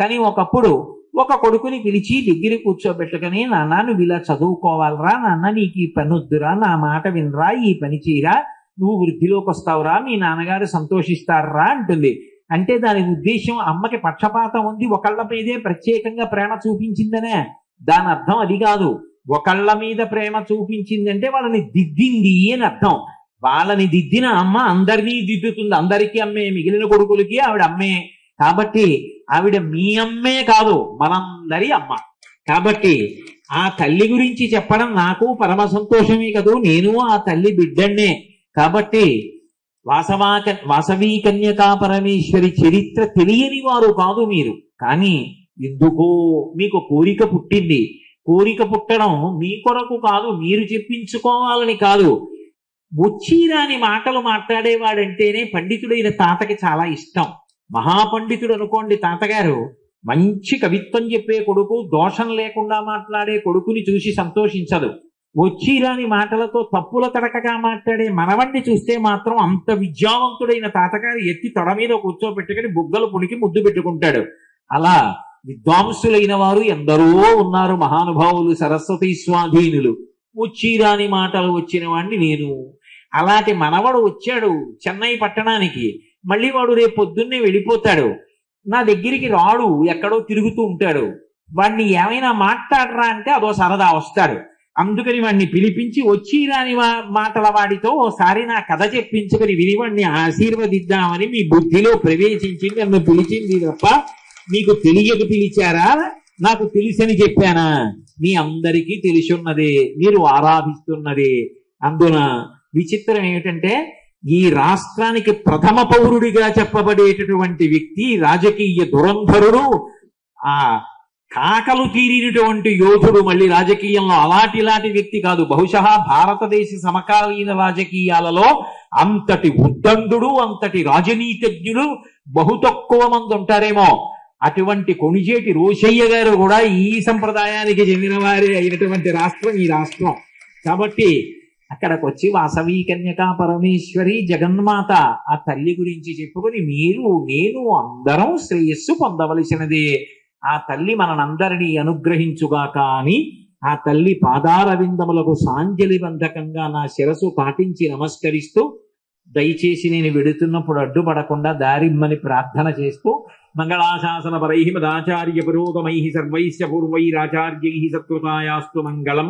కానీ ఒకప్పుడు ఒక కొడుకుని పిలిచి దగ్గర కూర్చోబెట్టుకుని, నాన్న నువ్వు ఇలా చదువుకోవాలరా, నాన్న నీకు ఈ పని వద్దురా, నా మాట వినరా, ఈ పని చేయరా, నువ్వు వృద్ధిలోకి వస్తావురా, మీ నాన్నగారు సంతోషిస్తారా అంటుంది. అంటే దాని ఉద్దేశం అమ్మకి పక్షపాతం ఉంది, ఒకళ్ళ మీదే ప్రత్యేకంగా ప్రేమ చూపించిందనే. దాని అర్థం అది కాదు. ఒకళ్ళ మీద ప్రేమ చూపించిందంటే వాళ్ళని దిద్దింది అని అర్థం. వాళ్ళని దిద్దిన అమ్మ అందరినీ దిద్దుతుంది. అందరికీ అమ్మే, మిగిలిన కొడుకులకి ఆవిడ అమ్మే. కాబట్టి ఆవిడ మీ అమ్మే కాదు, మనందరి అమ్మ. కాబట్టి ఆ తల్లి గురించి చెప్పడం నాకు పరమ సంతోషమే కదూ, నేను ఆ తల్లి బిడ్డన్నే. కాబట్టి వాసవీ కన్యకా పరమేశ్వరి చరిత్ర తెలియని వారు కాదు మీరు. కానీ ఎందుకో మీకు కోరిక పుట్టింది. కోరిక పుట్టడం మీ కొరకు కాదు, మీరు చెప్పించుకోవాలని కాదు. వచ్చిరాని మాటలు మాట్లాడేవాడంటేనే పండితుడైన తాతకి చాలా ఇష్టం. మహాపండితుడు అనుకోండి తాతగారు, మంచి కవిత్వం చెప్పే కొడుకు, దోషం లేకుండా మాట్లాడే కొడుకుని చూసి సంతోషించదు. వచ్చిరాని మాటలతో తప్పుల తడకగా మాట్లాడే మనవణ్ణి చూస్తే మాత్రం అంత విద్యావంతుడైన తాతగారు ఎత్తి తొడ మీద కూర్చోబెట్టుకుని బుగ్గలు పుడికి ముద్దు పెట్టుకుంటాడు. అలా విద్వాంసులైన వారు ఎందరో ఉన్నారు, మహానుభావులు, సరస్వతి స్వాధీనులు. వచ్చిరాని మాటలు వచ్చిన వాడిని నేను. అలాంటి మనవడు వచ్చాడు చెన్నై పట్టణానికి, మళ్ళీ వాడు రేపు పొద్దున్నే వెళ్ళిపోతాడు, నా దగ్గరికి రాడు, ఎక్కడో తిరుగుతూ ఉంటాడు. వాడిని ఏమైనా మాట్లాడరా అంటే అదో సరదా వస్తాడు. అందుకని వాడిని పిలిపించి వచ్చిరాని మాటల వాడితో ఓసారి నా కథ చెప్పించుకుని విని వాడిని ఆశీర్వదిద్దామని మీ బుద్ధిలో ప్రవేశించి నన్ను పిలిచింది తప్ప మీకు తెలియక పిలిచారా, నాకు తెలిసని చెప్పానా? మీ అందరికీ తెలిసున్నదే, మీరు ఆరాధిస్తున్నదే. అందున విచిత్రం ఏమిటంటే ఈ రాష్ట్రానికి ప్రథమ పౌరుడిగా చెప్పబడేటటువంటి వ్యక్తి, రాజకీయ దురంధరుడు, ఆ కాకలు తీరినటువంటి యోధుడు, మళ్ళీ రాజకీయంలో అలాంటి వ్యక్తి కాదు. బహుశా భారతదేశ సమకాలీన రాజకీయాలలో అంతటి ఉద్దండుడు, అంతటి రాజనీతిజ్ఞుడు బహు తక్కువ మంది ఉంటారేమో. అటువంటి కొణిజేటి రోషయ్య గారు కూడా ఈ సంప్రదాయానికి చెందిన వారే అయినటువంటి రాష్ట్రం ఈ రాష్ట్రం. కాబట్టి అక్కడికి వచ్చి వాసవీ కన్యకా పరమేశ్వరి జగన్మాత ఆ తల్లి గురించి చెప్పుకొని మీరు నేను అందరం శ్రేయస్సు పొందవలసినదే. ఆ తల్లి మనందరినీ అనుగ్రహించుగాక అని ఆ తల్లి పాదారవిందములకు సాంజలి బంధకంగా నా శిరసు పాటించి నమస్కరిస్తూ, దయచేసి నేను వెడుతున్నప్పుడు అడ్డుపడకుండా దారిమ్మని ప్రార్థన చేస్తూ, మంగళాశాసన పరై మదాచార్య పురోగమై సర్వైశ్చ పూర్వైరాచార్యై సత్కృతాయాస్తు మంగళం.